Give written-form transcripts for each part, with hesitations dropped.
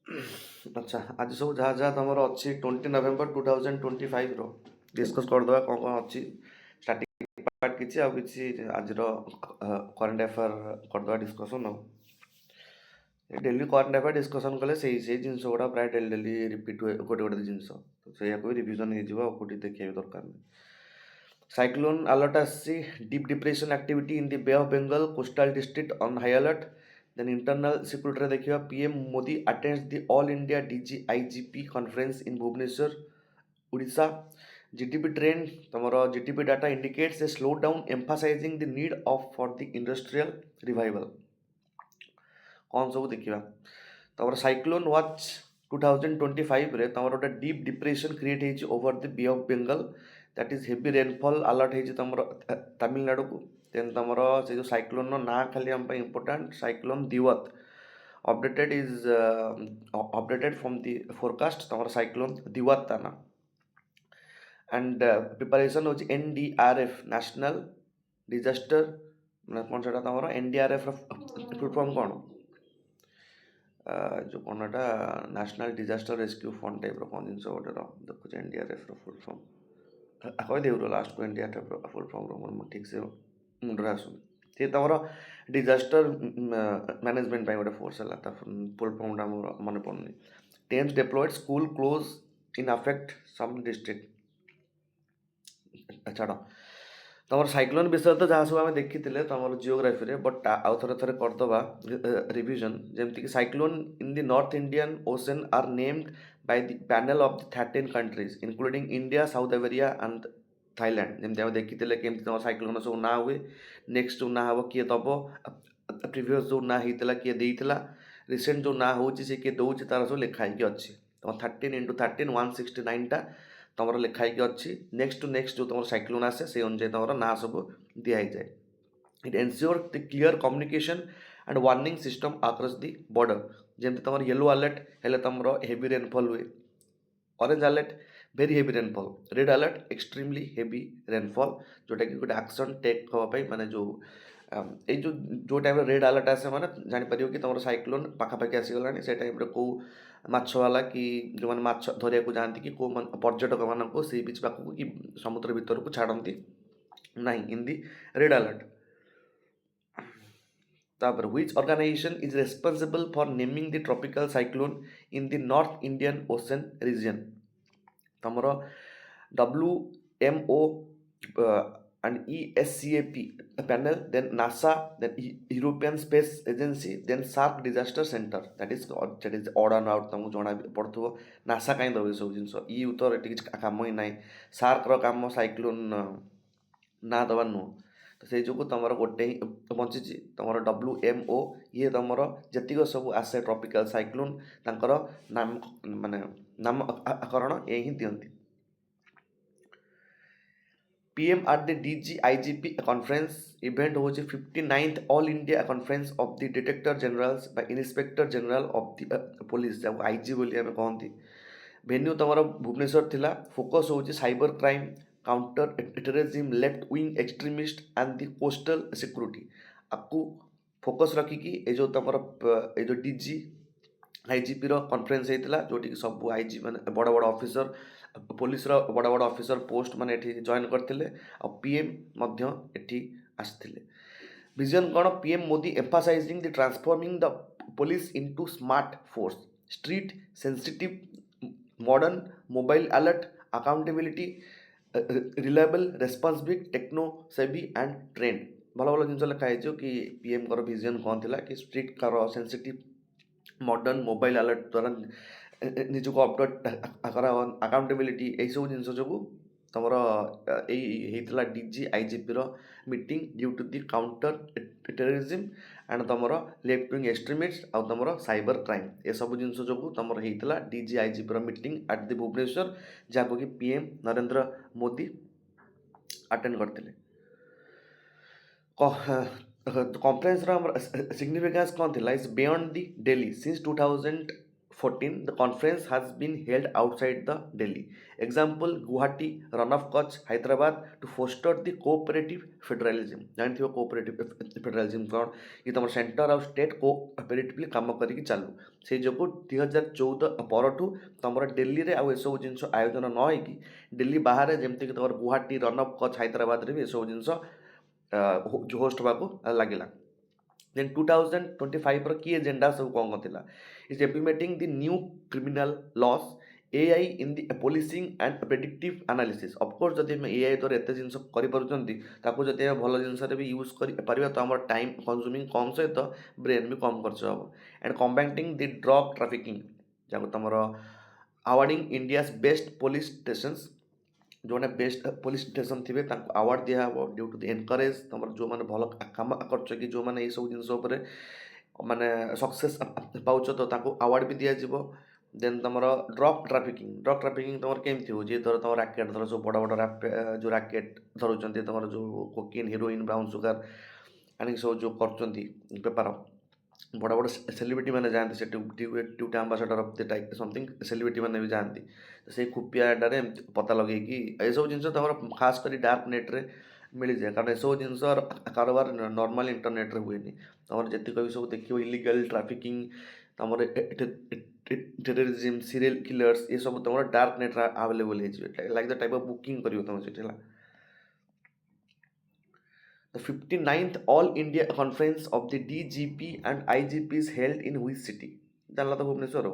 अच्छा आज सब जहाँ जहाँ तुम अच्छी 20 नवेम्बर 2025 डिस्कस करदे कौन कौन अच्छी स्टार्टिंग पार्ट किसी आ किसी आज करंट अफेयर करदे discussion daily current affair discussion कले से जिन गुड़ा प्राय डेली डेली रिपीट हुए गोटे गोटे जिनस तो से रिविजन हो कौटी देखिए दरकार नहीं साइक्लोन अलर्ट आसी deep depression activity in the Bay of Bengal coastal district on high alert then internal security देखिए PM Modi attends the all India DGIGP conference in Bhubaneswar Orissa GDP trend तुम GDP data indicates a slow down emphasising the need of for the industrial revival कौन सब देखा तुम cyclone watch 2025 रे तुम गोटे deep depression create over the Bay of Bengal that is heavy rainfall alert हो तुम तमिलनाडु को देन तुम से जो साइक्लोन ना खाली आम important cyclone Ditwah updated from the forecast तुम साइक्लोन दिवत ता ना एंड प्रिपरेशन हो एनडीआरएफ नेशनल डिजास्टर कौन से तुम एनडीआरएफ फुल फॉर्म कौन जो कौन एटा national disaster rescue fund type कौन जिन गोटे देखुचे एनडीआरएफ फुल फॉर्म कहीदेव लास्ट को एनडीआरएफ फुल फॉर्म मोर ठीक से मुंडे आसुनी सी तुम डिजास्टर मैनेजमेंट गोटे फोर्स है फुल फॉर्म मोर मन पड़नी teams deployed school close in affect some district छाड़ तुम साइक्लोन विषय तो जहाँ सब आम देखी तुम जियोग्राफी बट आउ थे थे करदे रिविजन जमीक cyclone in the north Indian Ocean are named by the panel of the 13 countries including India South America and Thailand जमी आम देखी केमती तुम साइक्लोन सब ना हुए नेक्स्ट जो ना हम किए दब प्रिवियस जो ना होता किए देता रिसेंट जो ना हो किए दौर तार सब लिखाई अच्छी तुम 13 × 13 169टा तुम लिखाई अच्छी नेक्स्ट टू नेक्स्ट जो तुम साइक्लोन आसे से अनुसार तुम ना सब दिखाई जाए it ensure the clear communication and warning system across the border जमी तुम येलो अलर्ट हेल्ले तुम हेवी रेनफॉल हुए orange alert very heavy rainfall red alert extremely heavy rainfall जोटा कि गोटे एक्शन टेक हाँपाई माने जो जो टाइम रेड अलर्ट आसे मैंने जापर कि तुम साइक्लोन पाखापाखि आसीगला से टाइम कौ मछवाला कि जो मैंने माछ धरिया को जाती कि कौ पर्यटक मान सी बीच पाखक कि समुद्र भीतर को छाड़ती ना इन दी रेड अलर्ट तापर which organisation is responsible for naming the tropical cyclone in the north Indian Ocean region तुम WMO and ESCAP panel, then NASA, then European Space Agency, then SARC Disaster Center. That is odd and out तुमको जना पड़ो NASA कहीं दबे सब जिन you तो ये कम ही ना सार्क रम साइक्लोन ना दबा नुह तो से जो तुम गोटे ही बची तुम WMO ये तुम जीक सब आसे ट्रॉपिकल साइक्लोन तांकर नाम माने नामकरण ये ही दियंती PM at the DGIGP conference event हो 59th All India Conference of the Director Generals by Inspector General of the Police जब IG बोली हमें कहती वेन्यू तुम भुवनेश्वर थिला फोकस हो cyber crime counter terrorism left wing extremist and the coastal security आपको focus रखिकी ये जो तुम ये जो DG IGP कॉन्फ्रेंस होता जोटि सब IG मैंने बड़ बड़ ऑफिसर पुलिस बड़ बड़ ऑफिसर पोस्ट मैंने जॉइन करते PM आसते विजन कौन PM Modi emphasising the transforming the police into smart force strict sensitive modern mobile alert accountability reliable responsible techno savvy and trained भल भल जिन लिखाई कि PM कर विजन कौन थी कि street car sensitive modern mobile alert द्वारा निजक अपडेट करा अकाउंटेबिलिटी यही सब जिन जो तुम यही DGIGP meeting due to the counter terrorism and तुम लेफ्ट विंग एक्सट्रीमिस्ट आउ तुम साइबर क्राइम ये सब जिन जो तुम होता DGIGP meeting at the Bhubaneswar जहाँ कि PM नरेंद्र मोदी अटेंड करते कॉन्फ्रेंस सिग्निफिकेंस कौन थी is beyond the daily since 2005 14, the conference has been held outside the Delhi. Example, Guwahati, Run of Kutch, Hyderabad to foster the cooperative federalism. ଜାଣିଥିବ cooperative federalism କ'ଣ? କି ତମର centre ଆଉ state କୋଅପରେଟିଭଲି କାମ କରିକି ଚାଲୁ। ସେଇ ଯୋଗୁଁ 2014 ପରଠୁ ତମର ଡେଲିରେ ଆଉ ଏସବୁ ଜିନିଷ ଆୟୋଜନ ନ ହେଇକି ଡେଲି ବାହାରେ ଯେମିତିକି ତମର ଗୁହାଟୀ, ରନ୍ ଅଫ୍ କଚ୍, ହାଇଦ୍ରାବାଦରେ ବି ଏସବୁ ଜିନିଷ ହୋଷ୍ଟ ହେବାକୁ ଲାଗିଲା। ଦେନ୍ 2025ର କି ଏଜେଣ୍ଡା ସବୁ କ'ଣ କ'ଣ ଥିଲା? Is implementing the new criminal laws, AI in the policing and predictive analysis. Of course ଯଦି ଆମେ AI ଦ୍ୱାରା ଏତେ ଜିନିଷ କରିପାରୁଛନ୍ତି ତାକୁ ଯଦି ଆମେ ଭଲ ଜିନିଷରେ ବି ୟୁଜ୍ କରିପାରିବା ତ ଆମର ଟାଇମ୍ କନଜ୍ୟୁମିଂ କମ୍ ସହିତ ବ୍ରେନ୍ ବି କମ୍ ଖର୍ଚ୍ଚ ହେବ। And combating the drug trafficking, ଯାହାକୁ ତମର ଆୱାର୍ଡିଂ ଇଣ୍ଡିଆସ୍ ବେଷ୍ଟ ପୋଲିସ ଷ୍ଟେସନ୍ସ, ଯେଉଁମାନେ ବେଷ୍ଟ ପୋଲିସ ଷ୍ଟେସନ୍ ଥିବେ ତାଙ୍କୁ ଆୱାର୍ଡ଼ ଦିଆହେବ ଡ୍ୟୁ ଟୁ ଦି ଏନକରେଜ୍। ତମର ଯେଉଁମାନେ ଭଲ କାମ କରୁଛ କି ଯେଉଁମାନେ ଏଇସବୁ ଜିନିଷ ଉପରେ ମାନେ ସକ୍ସେସ୍ ପାଉଛ ତ ତାଙ୍କୁ ଆୱାର୍ଡ଼ ବି ଦିଆଯିବ। ଦେନ୍ ତମର ଡ୍ରଗ୍ ଟ୍ରାଫିକିଂ ତମର କେମିତି ହେଉଛି? ଧର ତମ ରାକେଟ୍, ଧର ସବୁ ବଡ଼ ବଡ଼ ଯେଉଁ ରାକେଟ୍ ଧରୁଛନ୍ତି, ତମର ଯେଉଁ କୋକିନ୍, ହିରୋଇନ୍, ବ୍ରାଉନ୍ ସୁଗାର ଆଣିକି ସବୁ ଯେଉଁ କରୁଛନ୍ତି ବେପାର, ବଡ଼ ବଡ଼ ସେଲିବ୍ରିଟି ମାନେ ଯାଆନ୍ତି ସେଠି, duty ambassador of the type something celebrity ମାନେ ବି ଯାଆନ୍ତି। ସେଇ ଖୁଫିଆ ଆଡ଼ାରେ ଏମିତି ପତା ଲଗେଇକି ଏସବୁ ଜିନିଷ ତମର ଖାସ୍ କରି ଡାର୍କ ନେଟ୍ରେ ମିଳିଯାଏ, କାରଣ ଏସବୁ ଜିନିଷ କାରବାର ନର୍ମାଲ ଇଣ୍ଟରନେଟ୍ରେ ହୁଏନି। ତମର ଯେତିକ ବି ସବୁ ଦେଖିବ ଇଲିଗାଲ ଟ୍ରାଫିକିଂ, ତମର ଟେରରିଜିମ୍, ସିରିଏଲ୍ କିଲର୍ସ, ଏସବୁ ତମର ଡାର୍କ ନେଟ୍ରେ ଆଭେଲେବଲ୍ ହେଇଯିବେ। Like the type of booking କରିବ ତମେ ସେଠି, ହେଲା। The 59th All India Conference of the DGP and IGP is held in which city? ଜାଣିଲ ତ, ଭୁବନେଶ୍ୱର।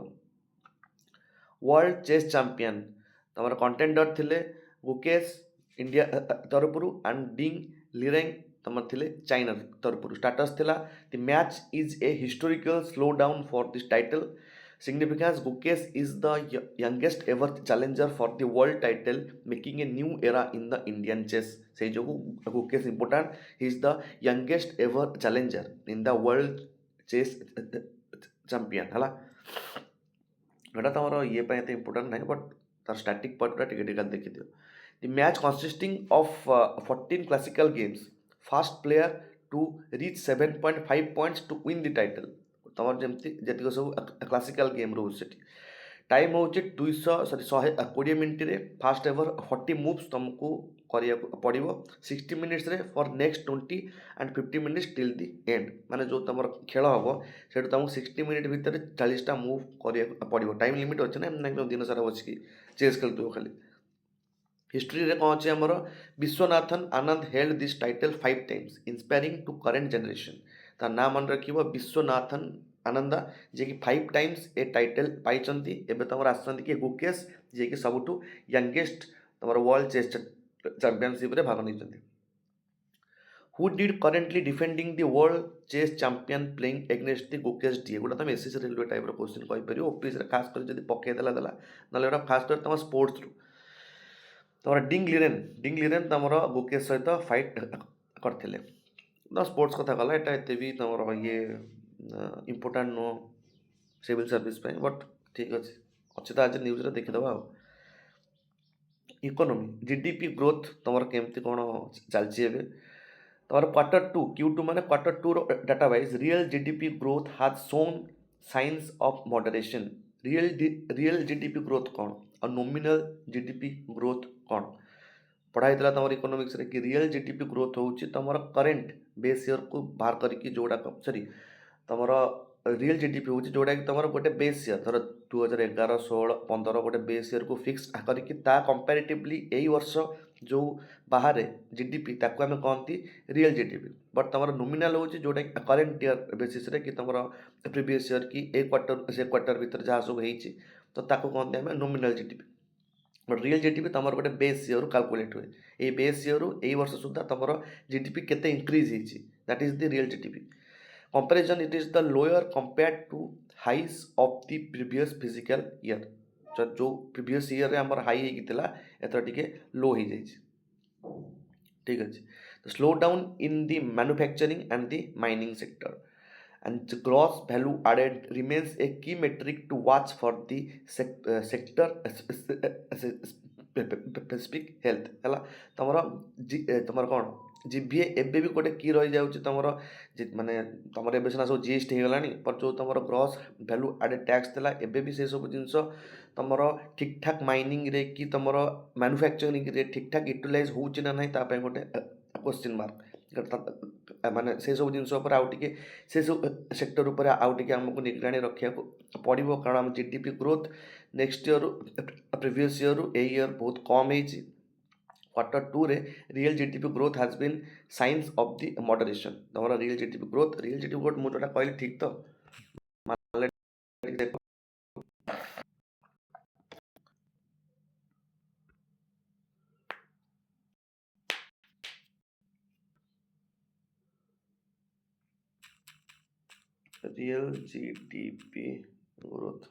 ୱାର୍ଲଡ ଚେସ୍ ଚାମ୍ପିୟନ୍ ତମର କଣ୍ଟେଣ୍ଡର ଥିଲେ ଗୁକେଶ ଇଣ୍ଡିଆ ତରଫରୁ ଆଣ୍ଡ ଡିଙ୍ଗ ଲିରେଙ୍ଗ ତମର ଥିଲେ ଚାଇନା ତରଫରୁ। ଷ୍ଟାଟସ୍ ଥିଲା the match is a historical slow down for this title. Significance, Gukesh is the youngest ever challenger for the world title, making a new era in the Indian chess. Sei jogu Gukesh important, he is the youngest ever challenger in the world chess champion, ହେଲା। ଏଇଟା ତମର ଇଏ ପାଇଁ ଏତେ important ନାହିଁ, but ତାର static ପଏଣ୍ଟଟା ଟିକେ ଟିକେ ଦେଖିଦିଅ। The match consisting of 14 classical games, first player to reach 7.5 points to win the title. ତମର ଯେମିତି ଯେତିକ ସବୁ କ୍ଲାସିକାଲ ଗେମ୍ ରହୁଛି ସେଠି। ଟାଇମ୍ ହେଉଛି 120 ମିନିଟ୍ରେ ଫାଷ୍ଟ ଏଭର୍ 40 ମୁଭ୍ସ ତୁମକୁ କରିବାକୁ ପଡ଼ିବ। 60 ମିନିଟ୍ସରେ for next 20 and 50 minutes till the end. ମାନେ ଯେଉଁ ତୁମର ଖେଳ ହେବ ସେଇଠୁ ତୁମକୁ 60 ମିନିଟ୍ ଭିତରେ 40ଟା ମୁଭ୍ କରିବାକୁ ପଡ଼ିବ। ଟାଇମ୍ ଲିମିଟ୍ ଅଛି ନା, ଏମିତି ଦିନ ସାରା ବସିକି ଚେସ୍ ଖେଳୁଥିବ ଖାଲି। ହିଷ୍ଟ୍ରିରେ କ'ଣ ଅଛି ଆମର? Viswanathan Anand held this title 5 times, inspiring to current generation. ତା ନାଁ ମନେ ରଖିବ, ବିଶ୍ୱନାଥନ ଆନନ୍ଦ, ଯିଏକି 5 times ଏ ଟାଇଟଲ୍ ପାଇଛନ୍ତି। ଏବେ ତମର ଆସିଛନ୍ତି କି ଗୁକେଶ, ଯିଏକି ସବୁଠୁ ୟଙ୍ଗେଷ୍ଟ ତମର ୱାର୍ଲଡ ଚେସ୍ ଚାମ୍ପିଅନସିପ୍ରେ ଭାଗ ନେଇଛନ୍ତି। Who did currently defending the world chess champion playing against the Gukesh D? ଏଗୁଡ଼ା ତମେ ଏସ୍ଏସ୍ସି ରେଲୱେ ଟାଇପ୍ର କୋଶ୍ଚିନ୍ କହିପାରିବ। ଓପିଏସ୍ସିରେ ଖାସ୍ କରି ଯଦି ପକେଇଦେଲା ଦେଲା, ନହେଲେ ଏଗୁଡ଼ା ଖାସ୍ କରି ତମ ସ୍ପୋର୍ଟସରୁ। ତମର ଡିଙ୍ଗ ଲିରେନ୍ ତମର ଗୁକେଶ ସହିତ ଫାଇଟ୍ କରିଥିଲେ। ତ ସ୍ପୋର୍ଟସ୍ କଥା କଲା, ଏଇଟା ଏତେ ବି ତମର ଇଏ ଇମ୍ପୋର୍ଟାଣ୍ଟ ନୁହଁ ସିଭିଲ୍ ସର୍ଭିସ୍ ପାଇଁ, ବଟ୍ ଠିକ୍ ଅଛି, ଅଛି ତ ଆଜି ନ୍ୟୁଜ୍ରେ ଦେଖିଦେବା ଆଉ। ଇକୋନୋମି, ଜିଡିପି ଗ୍ରୋଥ୍ ତମର କେମିତି କ'ଣ ଚାଲିଛି ଏବେ? ତମର Q2 Q2 ମାନେ Q2ର data wise real GDP growth has shown signs of moderation. Real GDP growth କ'ଣ ଆଉ ନୋମିନାଲ୍ ଜିଡିପି ଗ୍ରୋଥ୍ କ'ଣ ପଢ଼ା ହେଇଥିଲା ତମର ଇକୋନୋମିକ୍ସରେ? କି ରିଏଲ୍ ଜିଡିପି ଗ୍ରୋଥ୍ ହେଉଛି ତମର କରେଣ୍ଟ ବେସ୍ ଇୟର୍କୁ ବାହାର କରିକି, ଯେଉଁଗୁଡ଼ାକ ତମର ରିଏଲ୍ ଜିଡିପି ହେଉଛି ଯେଉଁଟାକି ତମର ଗୋଟେ ବେସ୍ ଇୟର୍, ଧର 2011, 16, 15 ଗୋଟେ ବେସ୍ ଇୟର୍କୁ ଫିକ୍ସ କରିକି ତା କମ୍ପାରିଟିଭଲି ଏଇ ବର୍ଷ ଯେଉଁ ବାହାରେ ଜିଡିପି ତାକୁ ଆମେ କହନ୍ତି ରିଏଲ୍ ଜିଡିପି। ବଟ୍ ତମର ନୋମିନାଲ୍ ହେଉଛି ଯେଉଁଟାକି କରେଣ୍ଟ ଇୟର୍ ବେସିସ୍ରେ, କି ତମର ପ୍ରିଭିୟସ୍ ଇୟର୍ କି ଏ କ୍ୱାର୍ଟର ସେ କ୍ୱାର୍ଟର ଭିତରେ ଯାହା ସବୁ ହେଇଛି ତ ତାକୁ କହନ୍ତି ଆମେ nominal GDP. But real GDP ତମର ଗୋଟେ ବେସ୍ ଇୟର୍ରୁ କାଲକୁଲେଟ୍ ହୁଏ। ଏଇ ବେସ୍ ଇୟର୍ରୁ ଏଇ ବର୍ଷ ସୁଦ୍ଧା ତମର ଜିଡିପି କେତେ ଇନକ୍ରିଜ୍ ହେଇଛି, that is the real GDP. Comparison, it is the lower compared to highs of the previous physical year। जो previous year रे हमर हाई ହେଇକି ଥିଲା ଏଥର ଟିକେ लो ହେଇ ଯାଇଛି। ठीक ଅଛି। The slowdown in the manufacturing and the mining sector and the gross value added remains a key metric to watch for the sector specific health, ହେଲା। ତମର ତମର କ'ଣ ଜିଭିଏ ଏବେ ବି ଗୋଟେ କି ରହିଯାଉଛି ତମର, ମାନେ ତମର ଏବେ ସିନା ସବୁ ଜିଏସଟି ହେଇଗଲାଣି, ବଟ୍ ଯେଉଁ ତମର ଗ୍ରସ୍ ଭ୍ୟାଲୁ ଆଡ଼େଡ୍ ଟ୍ୟାକ୍ସ ଥିଲା ଏବେ ବି ସେସବୁ ଜିନିଷ ତମର ଠିକ୍ ଠାକ୍ ମାଇନିଂରେ କି ତମର ମାନୁଫ୍ୟାକ୍ଚରିଂରେ ଠିକ୍ ଠାକ୍ ୟୁଟିଲାଇଜ୍ ହେଉଛି ନା ନାହିଁ ତା ପାଇଁ ଗୋଟେ କ୍ୱେଶ୍ଚିନ୍ ମାର୍କ। ମାନେ ସେସବୁ ଜିନିଷ ଉପରେ ଆଉ ଟିକେ, ସେସବୁ ସେକ୍ଟର ଉପରେ ଆଉ ଟିକେ ଆମକୁ ନିଗରାଣୀ ରଖିବାକୁ ପଡ଼ିବ, କାରଣ ଆମ G D P growth next ଇୟର୍ରୁ ପ୍ରିଭିୟସ୍ ଇୟର୍ରୁ ଏଇ ଇୟର୍ ବହୁତ କମ୍ ହେଇଛି। Q2 real GDP growth has been signs of the moderation। ତମର ରିଏଲ୍ GDP ଗ୍ରୋଥ୍ ମୁଁ ଯେଉଁଟା କହିଲି ଠିକ୍ ତ? ମାନେ ଦେଖ, real GDP growth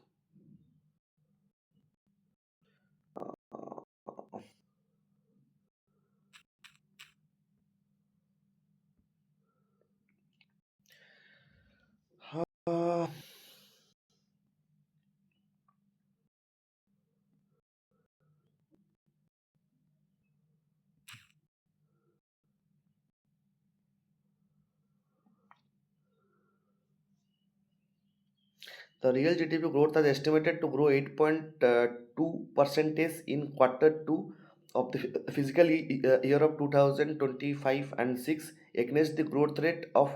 The real GDP growth is estimated to grow 8.2% in Q2 of the fiscal year of 2025 and 6 against the growth rate of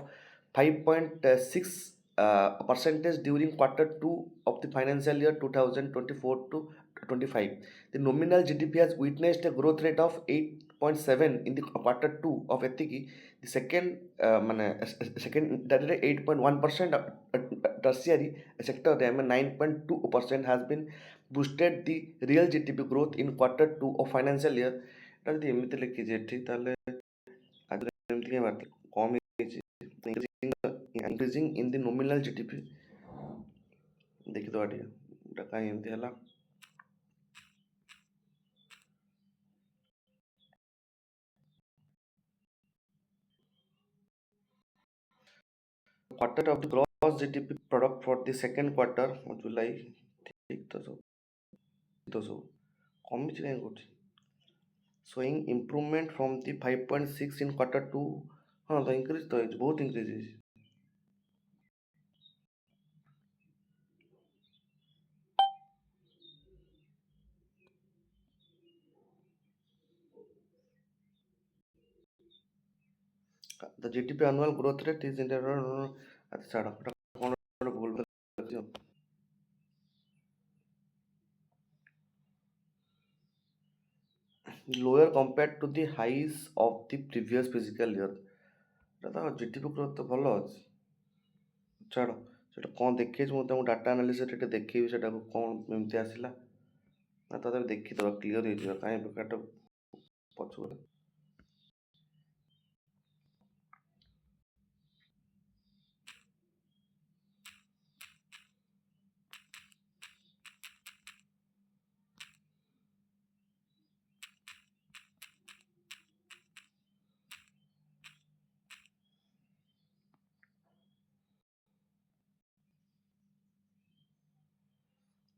5.6 percentage during Q2 of the financial year 2024 to 25. The nominal GDP has witnessed a growth rate of 8.7 in the Q2 of ଏତିକି, the secondary 8.1%, tertiary sector में 9.2% has been boosted the real GDP growth in Q2 of financial year। ଏଟା ଯଦି ଏମିତି ଲେଖିଛି ଏଠି ତାହେଲେ ଆଗରେ ଏମିତି କାଇଁ ମାରିଥିଲି, କମ୍ ହେଇଛି। increasing in the nominal GDP, ଦେଖିଦେବା ଟିକେ ଏଟା କାଇଁ ଏମିତି ହେଲା। Quarter of the gross GDP product for the second quarter of July, ଠିକ୍ ତ ସବୁ କମିଛି କାଇଁ କୋଉଠି, showing improvement from the 5.6 in Q2। ହଁ ତ ଇନକ୍ରିଜ୍ ତ ହେଇଛି, ବହୁତ ଇନକ୍ରିଜ୍ ହେଇଛି। The GDP annual growth rate is in the ଛାଡ଼, କ'ଣ ଗୋଟେ ଭୁଲ ଅଛି। lower compared to the highs of the previous fiscal year। ଏଟା ତ GDP ଗ୍ରୋଥ୍ ତ ଭଲ ଅଛି, ଛାଡ଼ ସେଟା କ'ଣ ଦେଖେଇଛି ମୁଁ ତମକୁ ଡାଟା ଆନାଲିସିସ୍ ଟିକେ ଦେଖେଇବି ସେଟାକୁ କ'ଣ ଏମିତି ଆସିଲା ନା, ତଥାପି ଦେଖିଦେବା କ୍ଲିଅର୍ ହେଇଯିବ, କାହିଁ ବେକାରଟା ପଛକୁ।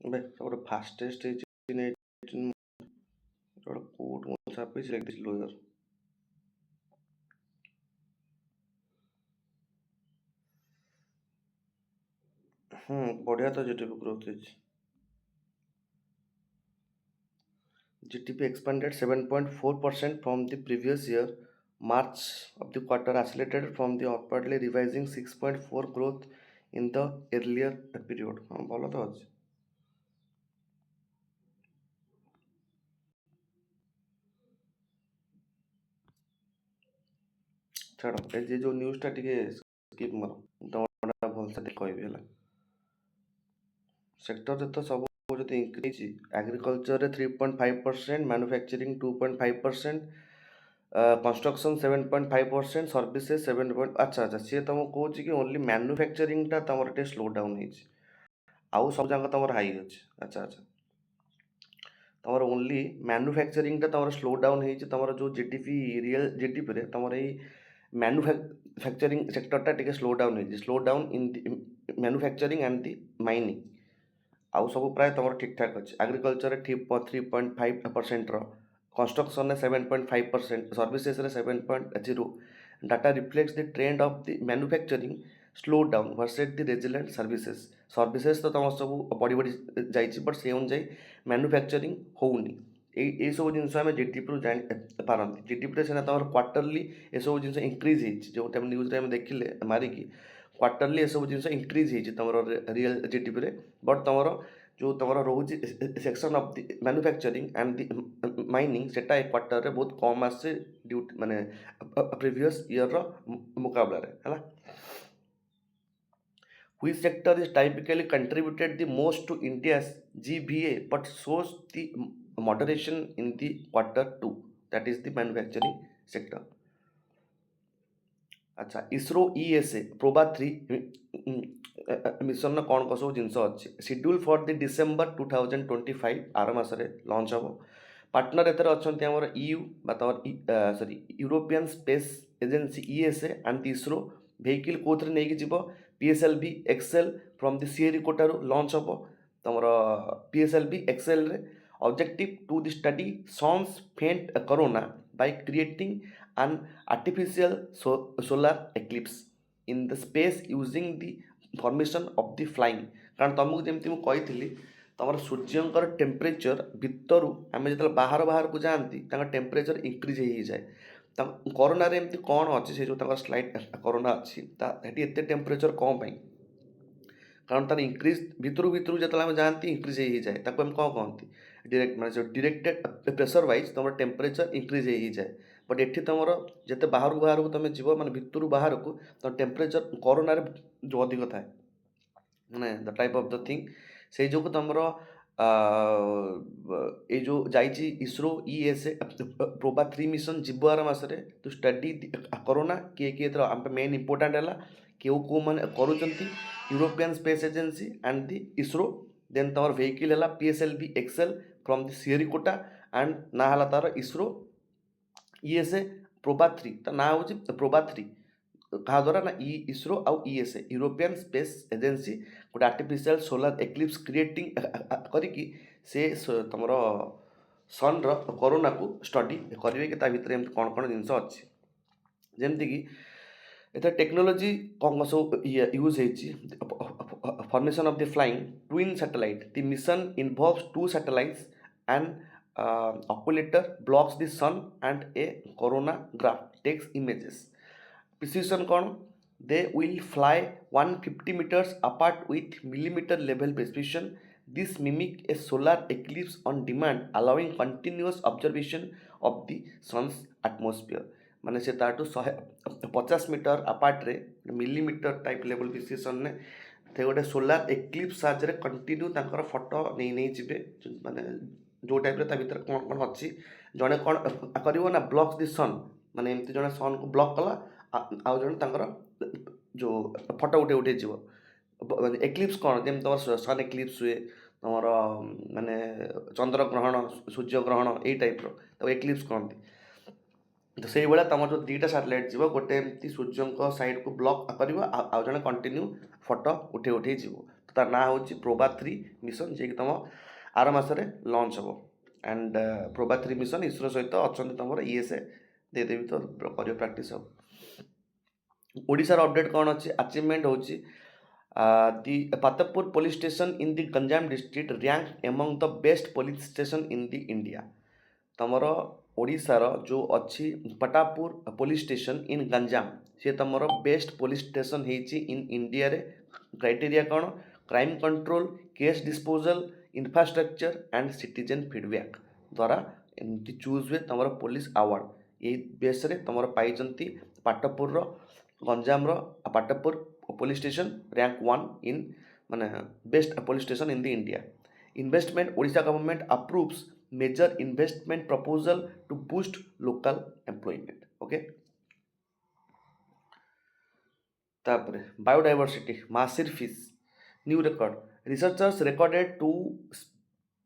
ଏବେ ସବୁଠୁ ଫାଷ୍ଟେଷ୍ଟ ହେଇଛି ଗୋଟେ କୋଉଠୁ ମୁଁ ଛାପିଛି ଲେଖିଛି ଲୋୟର। ବଢ଼ିଆ ତ GDP ଗ୍ରୋଥ୍ ହେଇଛି। GDP expanded 7.4% from the previous year March of the quarter, accelerated from the upwardly revising 6.4 growth in the earlier period। ହଁ ଭଲ ତ ଅଛି। ଛାଡ଼, ଏ ଯେ ଯେଉଁ ନ୍ୟୁଜ୍ଟା ଟିକେ ସ୍କିପ୍ ମାର, ତମଟା ଭଲସେ ଟିକେ କହିବି ହେଲା। ସେକ୍ଟରରେ ତ ସବୁ ଯଦି ଇନକ୍ରିଜ୍, ଏଗ୍ରିକଲଚରରେ 3.5%, ମ୍ୟାନୁଫ୍ୟାକ୍ଚରିଂ 2.5%, କନଷ୍ଟ୍ରକ୍ସନ୍ 7.5%, ସର୍ଭିସେସ୍ 7 ଆଚ୍ଛା ଆଚ୍ଛା, ସିଏ ତମକୁ କହୁଛି କି ଓନ୍ଲି ମ୍ୟାନୁଫ୍ୟାକ୍ଚରିଂଟା ତମର ଟିକେ ସ୍ଲୋ ଡାଉନ୍ ହେଇଛି, ଆଉ ସବୁ ଯାକ ତମର ହାଇ ଅଛି। ଆଚ୍ଛା ଆଚ୍ଛା, ତମର ଓନ୍ଲି ମ୍ୟାନୁଫ୍ୟାକ୍ଚରିଂଟା ତମର ସ୍ଲୋ ଡାଉନ୍ ହେଇଛି, ତମର ଯେଉଁ ଜିଡିପି ରିଏଲ୍ ଜିଡିପିରେ ତମର ଏଇ ମ୍ୟାନୁଫ୍ୟାକ୍ଚରିଂ ସେକ୍ଟରଟା ଟିକେ ସ୍ଲୋ ଡାଉନ୍ ହେଇଛି, slow down in the manufacturing and the mining. ଆଉ ସବୁ ପ୍ରାୟ ତମର ଠିକ୍ ଠାକ୍ ଅଛି। ଏଗ୍ରିକଲଚରରେ 3.5%ର construction 7.5%, services 7.0. Data reflects the trend of the manufacturing slowdown versus the resilient services. Services ତ ତମର ସବୁ ବଢ଼ି ବଢ଼ି ଯାଇଛି, ବଟ୍ ସେଇ ଅନୁଯାୟୀ ମ୍ୟାନୁଫ୍ୟାକ୍ଚରିଂ ହେଉନି। ଏଇସବୁ ଜିନିଷ ଆମେ ଜିଡିପିରୁ ଜାଣିପାରନ୍ତି। ଜିଡିପିରେ ସିନା ତମର କ୍ୱାର୍ଟରଲି ଏସବୁ ଜିନିଷ ଇନକ୍ରିଜ୍ ହେଇଛି, ଯେଉଁଟା ଆମେ ନ୍ୟୁଜ୍ରେ ଆମେ ଦେଖିଲେ ମାରିକି କ୍ୱାର୍ଟରଲି ଏସବୁ ଜିନିଷ ଇନକ୍ରିଜ୍ ହେଇଛି ତମର ରିଏଲ୍ ଜିଡିପିରେ। ବଟ୍ ତମର ଯେଉଁ ତମର ରହୁଛି section of the manufacturing and the mining, ସେଟା ଏ କ୍ୱାର୍ଟରରେ ବହୁତ କମ୍ ଆସିଛି ମାନେ ପ୍ରିଭିୟସ୍ ଇୟର୍ର ମୁକାବଲାରେ ହେଲା। Which sector is typically contributed the most to India's GVA but shows the moderation in the quarter two? That is the manufacturing sector. अच्छा, ISRO ESA Proba 3 mission कौन कौन सब जिनस अच्छी शेड्यूल फॉर द डिसेंबर 2025 आर मासरे launch हम। Partner एथर अच्छा आमर EU sorry European space agency ESA and ISRO vehicle कौन नहीं जीव पीएसएलवी एक्सेल फ्रॉम द श्रीहरिकोटारू लॉन्च हम तुम पीएसएलवी एक्सेल रे objective to the study sun's faint corona by creating an artificial solar eclipse in the space using the formation of the flying। कारण तुमको जमी मुझे तुम सूर्यंकर टेम्परेचर भितर आम जो बाहर बाहर को जाती टेम्परेचर इंक्रीज हो जाए। कोरोना एमती कौन अच्छी से जो स्लाइड कोरोना अच्छी एत टेम्परेचर कौन पाई, कारण तार इंक्रीज भितर भितर जो आम जाती इंक्रीज हो जाए ताको हम कौन कहती डायरेक्ट माने डिरेक्टेड प्रेशर वाइज तुम टेम्परेचर इंक्रीज हो जाए। बट एठी तुम जिते बाहर को तुम जीव माने भितर बाहर को तो टेम्परेचर कोरोना जो अधिक थाए माने the type of the thing से जो तुम ये जो जाइए इसरो ईएसए प्रोबा 3 मिशन जीव आर मासरे टू स्टडी कोरोना किए किए मेन इंपोर्टाट है क्यों कौ मैंने करुँच European space agency and the ISRO. Then तुम वेहिकल है PSLV XL from the Sriharikota and ना है तार इसरो ईएसए प्रोबा 3 तो ना हूँ प्रोबा 3 क्या द्वारा ना इसरो आउ ईएसए यूरोपियन स्पेस एजेंसी गोटे आर्टिफिशियल सोलार एक्लिप्स क्रिएटिंग करिकी से तुम सन कोरोना को स्टडी करेंगे कि भितर एम कौन कौन जिनस अच्छी जमती कि एथर टेक्नोलोजी कौन सब use formation of the flying twin satellite the mission involves 2 satellites and occulter blocks the sun and a coronagraph takes images. Precision कौन they will fly 150 meters apart with millimeter level precision। This mimic a solar eclipse on demand, allowing continuous observation of the sun's atmosphere। माने से ताटू 150 metre अपार्ट्रे millimetre type level precision ने थे गोटे solar eclipse साहाଯ୍ୟରେ continue तांकर photo नहीं नहीं जिबे माने जो टाइप रे ता भीतर कौन कौन अच्छी जने कौन करिवो ना ब्लॉक्स द सन माने एमती जने सन को ब्लॉक कला आउ जने तांकर जो फोटो उठे उठे जीव एक्लिप्स कौन जेम तुम सन एक्लिप्स हुए तुम माने चंद्र ग्रहण सूर्य ग्रहण यही टाइप रो एक्लिप्स कहती। तो से भाया तुम जो दुईटा सैटेलाइट जीव गोटे एमती सूर्य साइड को ब्लॉक कर आउ जने कंटिन्यू फोटो उठे उठे जीव तो तार ना हूँ प्रोबा 3 मिशन जी तुम आर मासरे लॉन्च हम। एंड प्रोबा 3 मिशन इसरो सहित अच्छा तुम ईएसए देदेवी तो कर प्राक्ट हम। ओडिशार अपडेट कौन अच्छी अचिवमेंट हूँ the Patpur police station in the Ganjam district rank among the best police station in the India. तुमर ओडिशार जो अच्छी Patapur police station in Ganjam सी तुम बेस्ट पुलिस स्टेशन होती इन इंडिया रे। क्राइटेरिया कौन crime control case disposal infrastructure and citizen feedback द्वारा एमती चूज हुए तुम पुलिस अवार्ड ये बेस रे तुम पाई Patpur Ganjam Patpur police station rank 1 in माने best police station in the India. Investment Odisha government approves major investment proposal to boost local employment. Okay तापर बायोडाइवर्सिटी मासिर fish new record researchers recorded 2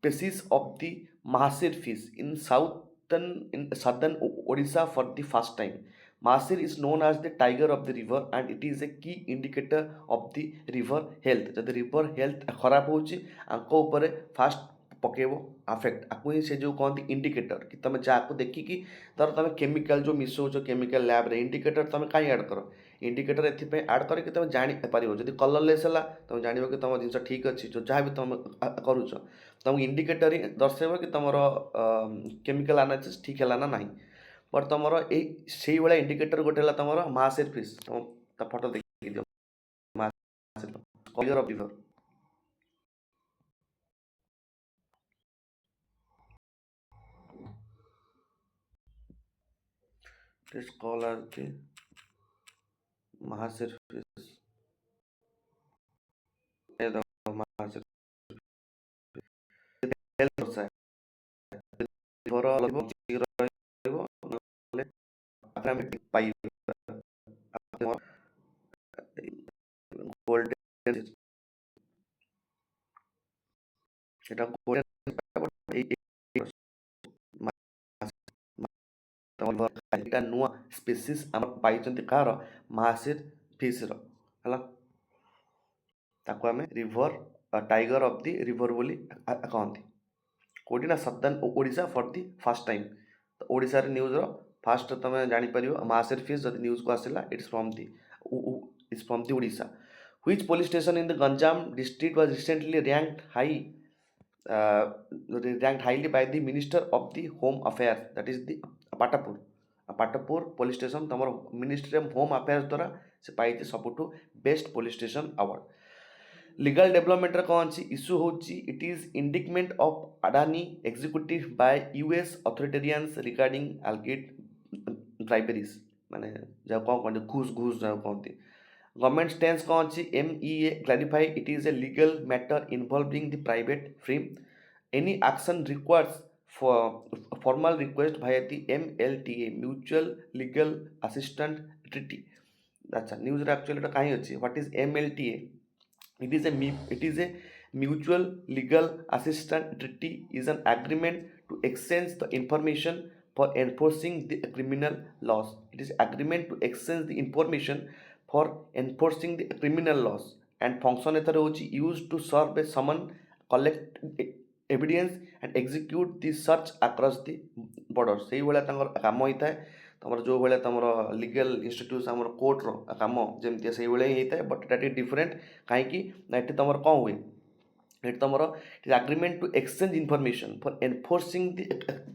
species of the mahasir fish in southern Odisha for the first time। Mahasir is known as the tiger of the river and it is a key indicator of the river health। जब river health खराब होची आंको ऊपर fast ପକେଇବ affect ଆକୁ ହିଁ ସେ ଯେଉଁ କହନ୍ତି ଇଣ୍ଡିକେଟର କି ତୁମେ ଯାହାକୁ ଦେଖିକି ଧର ତୁମେ କେମିକାଲ ଯେଉଁ ମିଶାଉଛ କେମିକାଲ ଲ୍ୟାବ୍ରେ ଇଣ୍ଡିକେଟର ତୁମେ କାହିଁ ଆଡ଼୍ କର ଇଣ୍ଡିକେଟର ଏଥିପାଇଁ ଆଡ଼୍ କରିକି ତୁମେ ଜାଣିପାରିବ ଯଦି କଲରଲେସ୍ ହେଲା ତୁମେ ଜାଣିବ କି ତୁମ ଜିନିଷ ଠିକ୍ ଅଛି ଯେଉଁ ଯାହା ବି ତୁମେ କରୁଛ ତୁମକୁ ଇଣ୍ଡିକେଟର ହିଁ ଦର୍ଶାଇବ କି ତୁମର କେମିକାଲ ଆନାଲିସିସ୍ ଠିକ୍ ହେଲା ନା ନାହିଁ ବଟ୍ ତୁମର ଏଇ ସେଇଭଳିଆ ଇଣ୍ଡିକେଟର ଗୋଟେ ହେଲା ତୁମର ମାସେର ଫିସ୍ ତୁମ ତା ଫଟୋ ଦେଖିକି ଦିଅ colour of river Let's call as the Mahasir fish. Mahasir fish ଘର ରହିବ ନହେଲେ ଆମେ ପାଇବା ଗୋଲ୍ଡେନ ସେଟା ଏଇଟା ନୂଆ ସ୍ପେସିସ୍ ଆମର ପାଇଛନ୍ତି କାହାର ମାହାସିର ଫିସ୍ର ହେଲା ତାକୁ ଆମେ river tiger of the river ବୋଲି କହନ୍ତି କେଉଁଠି ନା southern Odisha for the first time ତ ଓଡ଼ିଶାରେ ନ୍ୟୁଜ୍ର ଫାଷ୍ଟ ତୁମେ ଜାଣିପାରିବ ମାହାସିର ଫିସ୍ ଯଦି ନ୍ୟୁଜ୍କୁ ଆସିଲା it's from the Odisha which police station in the Ganjam district was recently ranked highly by the Minister of the Home Affairs, that is the Patapur. Patapur police station ତୁମର ministry of home affairs ଦ୍ୱାରା ସେ ପାଇଛି ସବୁଠୁ best police station award legal ଡେଭଲପମେଣ୍ଟରେ କ'ଣ ଅଛି issue ହେଉଛି it is indictment of Adani executive by US authoritarians regarding alleged briberies ମାନେ ଯାହା କ'ଣ କହନ୍ତି ଘୁଷ ଯାହା କହନ୍ତି ଗଭର୍ଣ୍ଣମେଣ୍ଟ ଷ୍ଟାନ୍ସ କ'ଣ ଅଛି MEA clarify it is a legal matter involving the private firm any action requires for formal request via the MLTA mutual legal assistant treaty अच्छा news रे एक्चुअली एटा काहे अछि what is MLTA it is a mutual legal assistant treaty is an agreement to exchange the information for enforcing the criminal laws it is agreement to exchange the information for enforcing the criminal laws and function एथर होछि used to serve a summon collect evidence and execute the search across the border ସେଇ ଭଳିଆ ତାଙ୍କର କାମ ହେଇଥାଏ ତମର ଯେଉଁ ଭଳିଆ ତମର ଲିଗାଲ ଇନଷ୍ଟିଟ୍ୟୁଟ୍ ଆମର କୋର୍ଟର କାମ ଯେମିତି ସେଇଭଳିଆ ହିଁ ହେଇଥାଏ ବଟ୍ ଏଟା ଟିକେ ଡିଫରେଣ୍ଟ କାହିଁକି ନା ଏଠି ତମର କ'ଣ ହୁଏ ଏଠି ତମର agreement to exchange information for enforcing the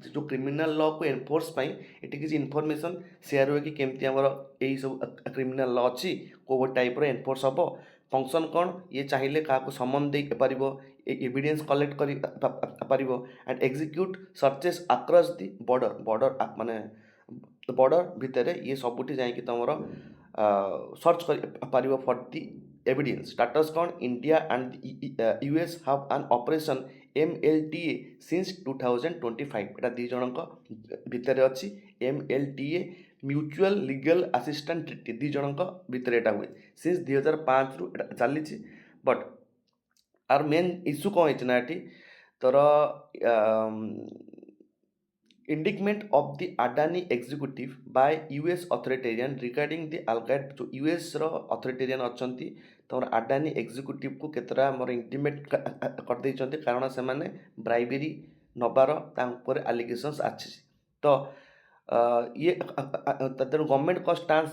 ଯେଉଁ କ୍ରିମିନାଲ ଲକୁ ଏନଫୋର୍ସ ପାଇଁ ଏଠି କିଛି ଇନଫର୍ମେସନ୍ ସେୟାର ହୁଏ କି କେମିତି ଆମର ଏଇସବୁ କ୍ରିମିନାଲ ଲ ଅଛି କେଉଁ ଟାଇପ୍ର ଏନଫୋର୍ସ ହେବ ଫଙ୍କସନ୍ କ'ଣ ଇଏ ଚାହିଁଲେ କାହାକୁ ସମନ ଦେଇପାରିବ ଏଭିଡେନ୍ସ କଲେକ୍ଟ କରିପାରିବ and execute searches across the border ମାନେ ବର୍ଡର ଭିତରେ ଇଏ ସବୁଠି ଯାଇକି ତମର ସର୍ଚ୍ଚ କରିପାରିବ for the evidence status con India and US have an operation MLTA since 2025 এটা ଦୁଇ ଜଣଙ୍କ ଭିତରେ ଅଛି MLTA mutual legal assistance treaty ଦୁଇ ଜଣଙ୍କ ଭିତରେ ଏଟା ହୁଏ since 2005 ରୁ ଏଟା ଚାଲିଛି ବଟ୍ ଆର ମେନ୍ ଇସ୍ୟୁ କ'ଣ ହେଇଛି ନା ଏଠି ତୋର indictment of the Adani executive by US authoritarian regarding the alleged जो US ର authoritarian ଅଛନ୍ତି ତମର ଆଡାନୀ ଏକ୍ଜିକ୍ୟୁଟିଭକୁ କେତେଟା ଆମର ଇଣ୍ଟିମେଟ୍ କରିଦେଇଛନ୍ତି କାରଣ ସେମାନେ ବ୍ରାଇବେରୀ ନେବାର ତାଙ୍କ ଉପରେ ଆଲିଗେସନ୍ସ ଆସିଛି ତ ଇଏ ତେଣୁ ଗଭର୍ଣ୍ଣମେଣ୍ଟ କ'ଣ ଷ୍ଟାନ୍ସ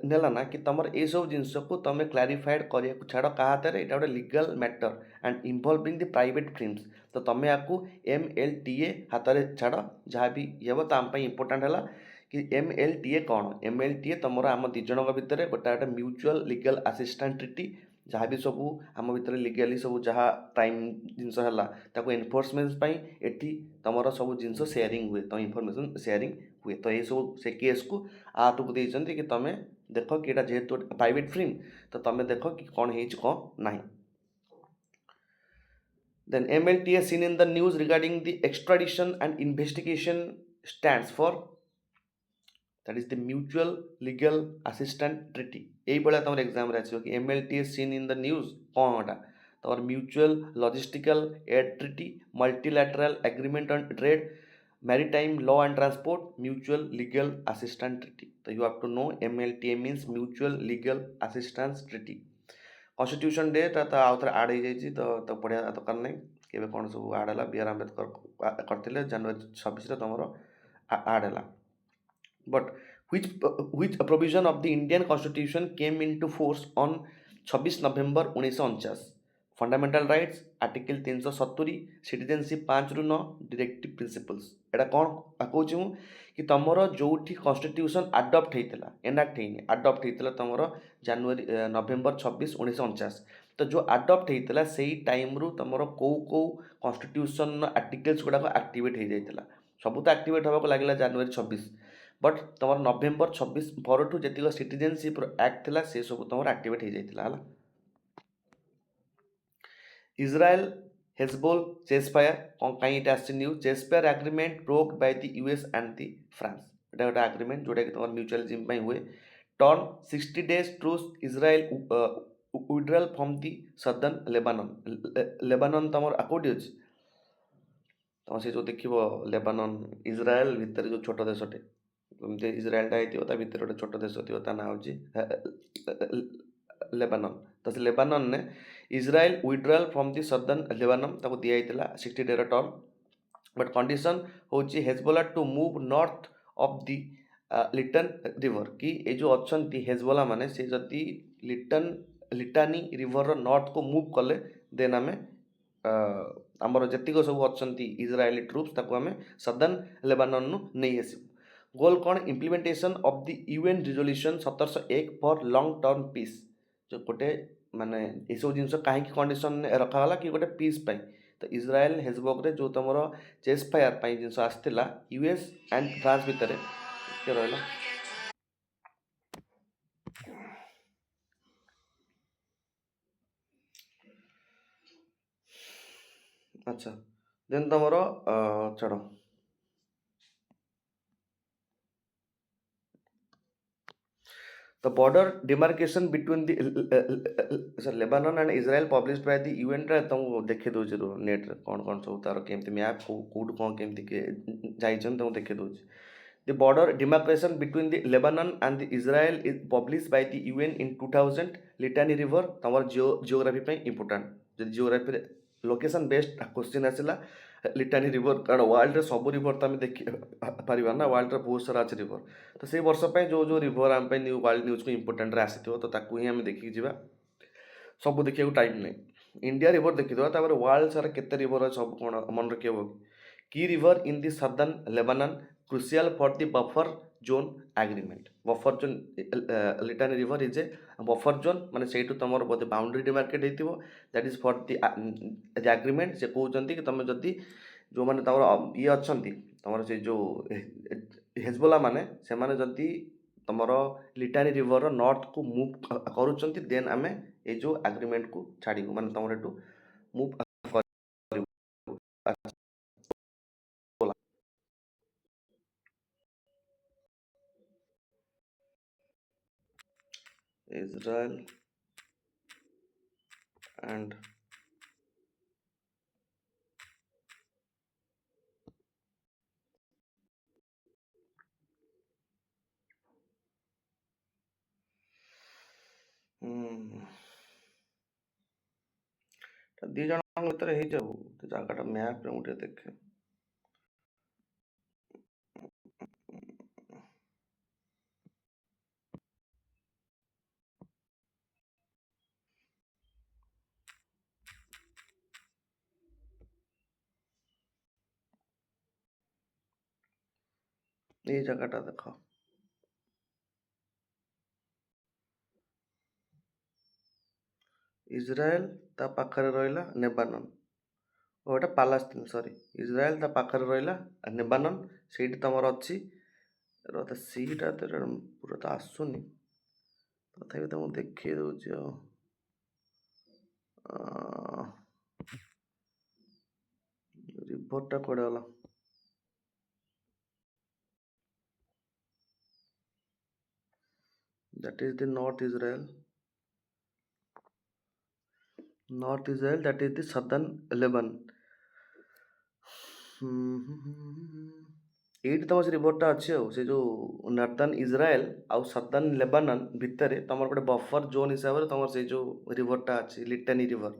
ନେଲା ନା କି ତମର ଏସବୁ ଜିନିଷକୁ ତମେ କ୍ଲାରିଫାଏଡ଼ କରିବାକୁ ଛାଡ଼ କାହା ହାତରେ ଏଇଟା ଗୋଟେ legal matter and involving the private firms ତ ତମେ ଆକୁ MLTA ହାତରେ ଛାଡ଼ ଯାହା ବି ଇଏ ହେବ ତା ଆମ ପାଇଁ ଇମ୍ପୋର୍ଟାଣ୍ଟ ହେଲା कि MLTA କ'ଣ MLTA ତମର ଆମ ଦୁଇ ଜଣଙ୍କ ଭିତରେ ଗୋଟେ ମ୍ୟୁଚୁଆଲ୍ ଲିଗାଲ୍ ଆସିଷ୍ଟାଣ୍ଟ ଟ୍ରିଟି ଯାହା ବି ସବୁ ଆମ ଭିତରେ ଲିଗାଲି ସବୁ ଯାହା କ୍ରାଇମ୍ ଜିନିଷ ହେଲା ତାକୁ ଏନଫୋର୍ସମେଣ୍ଟ ପାଇଁ ଏଠି ତମର ସବୁ ଜିନିଷ ସେୟାରିଂ ହୁଏ ତମ ଇନଫର୍ମେସନ୍ ସେୟାରିଂ ହୁଏ ତ ଏସବୁ ସେ କେସ୍କୁ ହାତକୁ ଦେଇଛନ୍ତି କି ତମେ ଦେଖ କି ଏଇଟା ଯେହେତୁ ପ୍ରାଇଭେଟ୍ ଫିଲ୍ମ ତ ତମେ ଦେଖ କି କ'ଣ ହେଇଛି କ'ଣ ନାହିଁ Then MLTA seen in the news regarding the extradition and investigation stands for that is the mutual legal assistance treaty এইভଳିଆ ତମର ଏକ୍ଜାମ୍ରେ ଆସିବ କି MLTA seen in the news କ'ଣ ଏଟା ତମର mutual logistical aid treaty multilateral agreement on trade maritime law and transport mutual legal assistance treaty so you have to know MLTA means mutual legal assistance treaty constitution day ତା ଆଉ ଥରେ add ହେଇଯାଇଛି ତ ପଢ଼ିବା ଦରକାର ନାହିଁ କେବେ କ'ଣ ସବୁ ଆଡ଼୍ ହେଲା। B.R. ଆମ୍ବେଦକର କରିଥିଲେ ଜାନୁଆରୀ 26ରେ ତମର ଆଡ଼୍ ହେଲା। But which provision of the Indian Constitution came into force on 26 November 1949? Fundamental rights article 370 citizenship 5 ରୁ 9 डायरेक्टिव प्रिंसिपल्स एटा कौन कहूँ मु कि तुमर जो कन्स्टिट्यूशन आडप्ट होता एनाक्ट होनी आडप्ट होता तुमर जनवरी नवेम्बर 26 1949 तो जो आडप्ट होता से टाइम रु तुमर कौ कौ कन्स्टिट्यूशन आर्टिकल्स गुड़ाक आक्टिवेट हो जाता सब तो आक्टिवेट होगा लगे जनवरी 26 बट तुम नवेम्बर 26 परठू जी सिटीजनशिप एक्ट थी से सब तुम आक्टिवेट हो जाता है। इज्राएल हेजबोल चेसफायर कहीं news ceasefire agreement broke by the US and the France एटा गोटे एग्रीमेंट जोटा कि तुम म्यूचुअलिज्म हुए term 60 days truce Israel withdrawal from the southern Lebanon तुम कौटी अच्छी तुम से जो देख लेबानन इज्राएल भितर जो छोट देशटे जमी इज्राएलटा होता भितर गोटे छोट देश थी ना हूँ लेबानन तो से लेबानन ने Israel withdrawal from the southern Lebanon ताको दिया 60 डेर टर्म बट कंडीशन हूँ Hezbollah to move north of the Litani river कि ये जो अच्छा हेजबोला माने से जदि लिटानी रिवर नॉर्थ को मूव कले देन आम आमर जेतिक सब अच्छा इज्राएली ट्रुप्स ताको आम सदर्न लेबानन नहीं आसबू गोल कौन implementation of the UN resolution 1701 for long term peace जो गोटे माने ये सब जिन कहीं कंडीशन रखागला कि गोटे पीस पाई तो इज्राएल हेजबर्ग जो तुम चेस फायर जिन आसाला यूएस एंड फ्रांस भितर किए रहा अच्छा देन तुम छाड़ The border demarcation between the Lebanon and Israel published by the UN रा तुमको देखे दूसरी रो नेट रे कौन सब तार केमती मैप कोड कौन केमती के जाइछन तुमको देखे दूसरी The border demarcation between the Lebanon and the Israel is published by the UN in 2000 Litani River तमर जियोग्राफी पे इम्पोर्टेंट जब जियोग्राफी लोकेशन बेस्ड क्वेश्चन आसला लिटानी रिवर कारण वर्ल्ड रे सब रिवर तो आम देखी पारिबा ना वर्ल्ड रे बहुत सारा अच्छे रिवर तो से वर्ष पे जो जो रिवर आम वर्ल्ड न्यूज को इम्पोर्टेंट रे आसी तो ताकू ही आम देखिक जीवा सब देखा टाइम नहीं इंडिया रिवर देखीदेवा तापर वर्ल्ड सारा केते रिवर है सब कौन मन रखी हम की river in the southern Lebanon crucial for the buffer zone agreement buffer zone लिटानी river is a buffer zone माने सेठू तुम बोधे बाउंड्री डिमार्केट होती that is for the agreement से कहते कि तुम जदि जो मैंने तुम ये अच्छा तुम से जो हेजबोला माने से माने जदि तुम लिटानी रिवर नॉर्थ को मूव करुँच देन आम ये जो एग्रीमेंट को छाड़ू माने तुम एटू मूव Israel and ଦି ଜଣଙ୍କ ଭିତରେ ହେଇଯାଉ ଜାଗାଟା ମ୍ୟାପ୍ରେ ମୁଁ ଟିକେ ଦେଖେ ଏଇ ଜାଗାଟା ଦେଖ ଇସ୍ରାଏଲ ତା ପାଖରେ ରହିଲା ନେବାନନ ଓ ଏଟା ପାଲାସ୍ତିନ ସରି ଇସ୍ରାଏଲ ତା ପାଖରେ ରହିଲା ନେବାନନ ସେଇଠି ତମର ଅଛି ତ ସିଟା ପୁରା ତ ଆସୁନି ତଥାପି ତ ମୁଁ ଦେଖେଇ ଦଉଛି ଆଉ ରିଭରଟା କୁଆଡ଼େ ଗଲା that is the north Israel that is the southern Lebanon ଏଇଠି ତମ ସେ ରିଭରଟା ଅଛି ଆଉ ସେ ଯେଉଁ ନର୍ଦର୍ନ ଇଜ୍ରାଏଲ ଆଉ ସଦର୍ନ ଲେବାନନ ଭିତରେ ତମର ଗୋଟେ ବଫର ଜୋନ୍ ହିସାବରେ ତମର ସେଇ ଯେଉଁ ରିଭରଟା ଅଛି ଲିଟାନି ରିଭର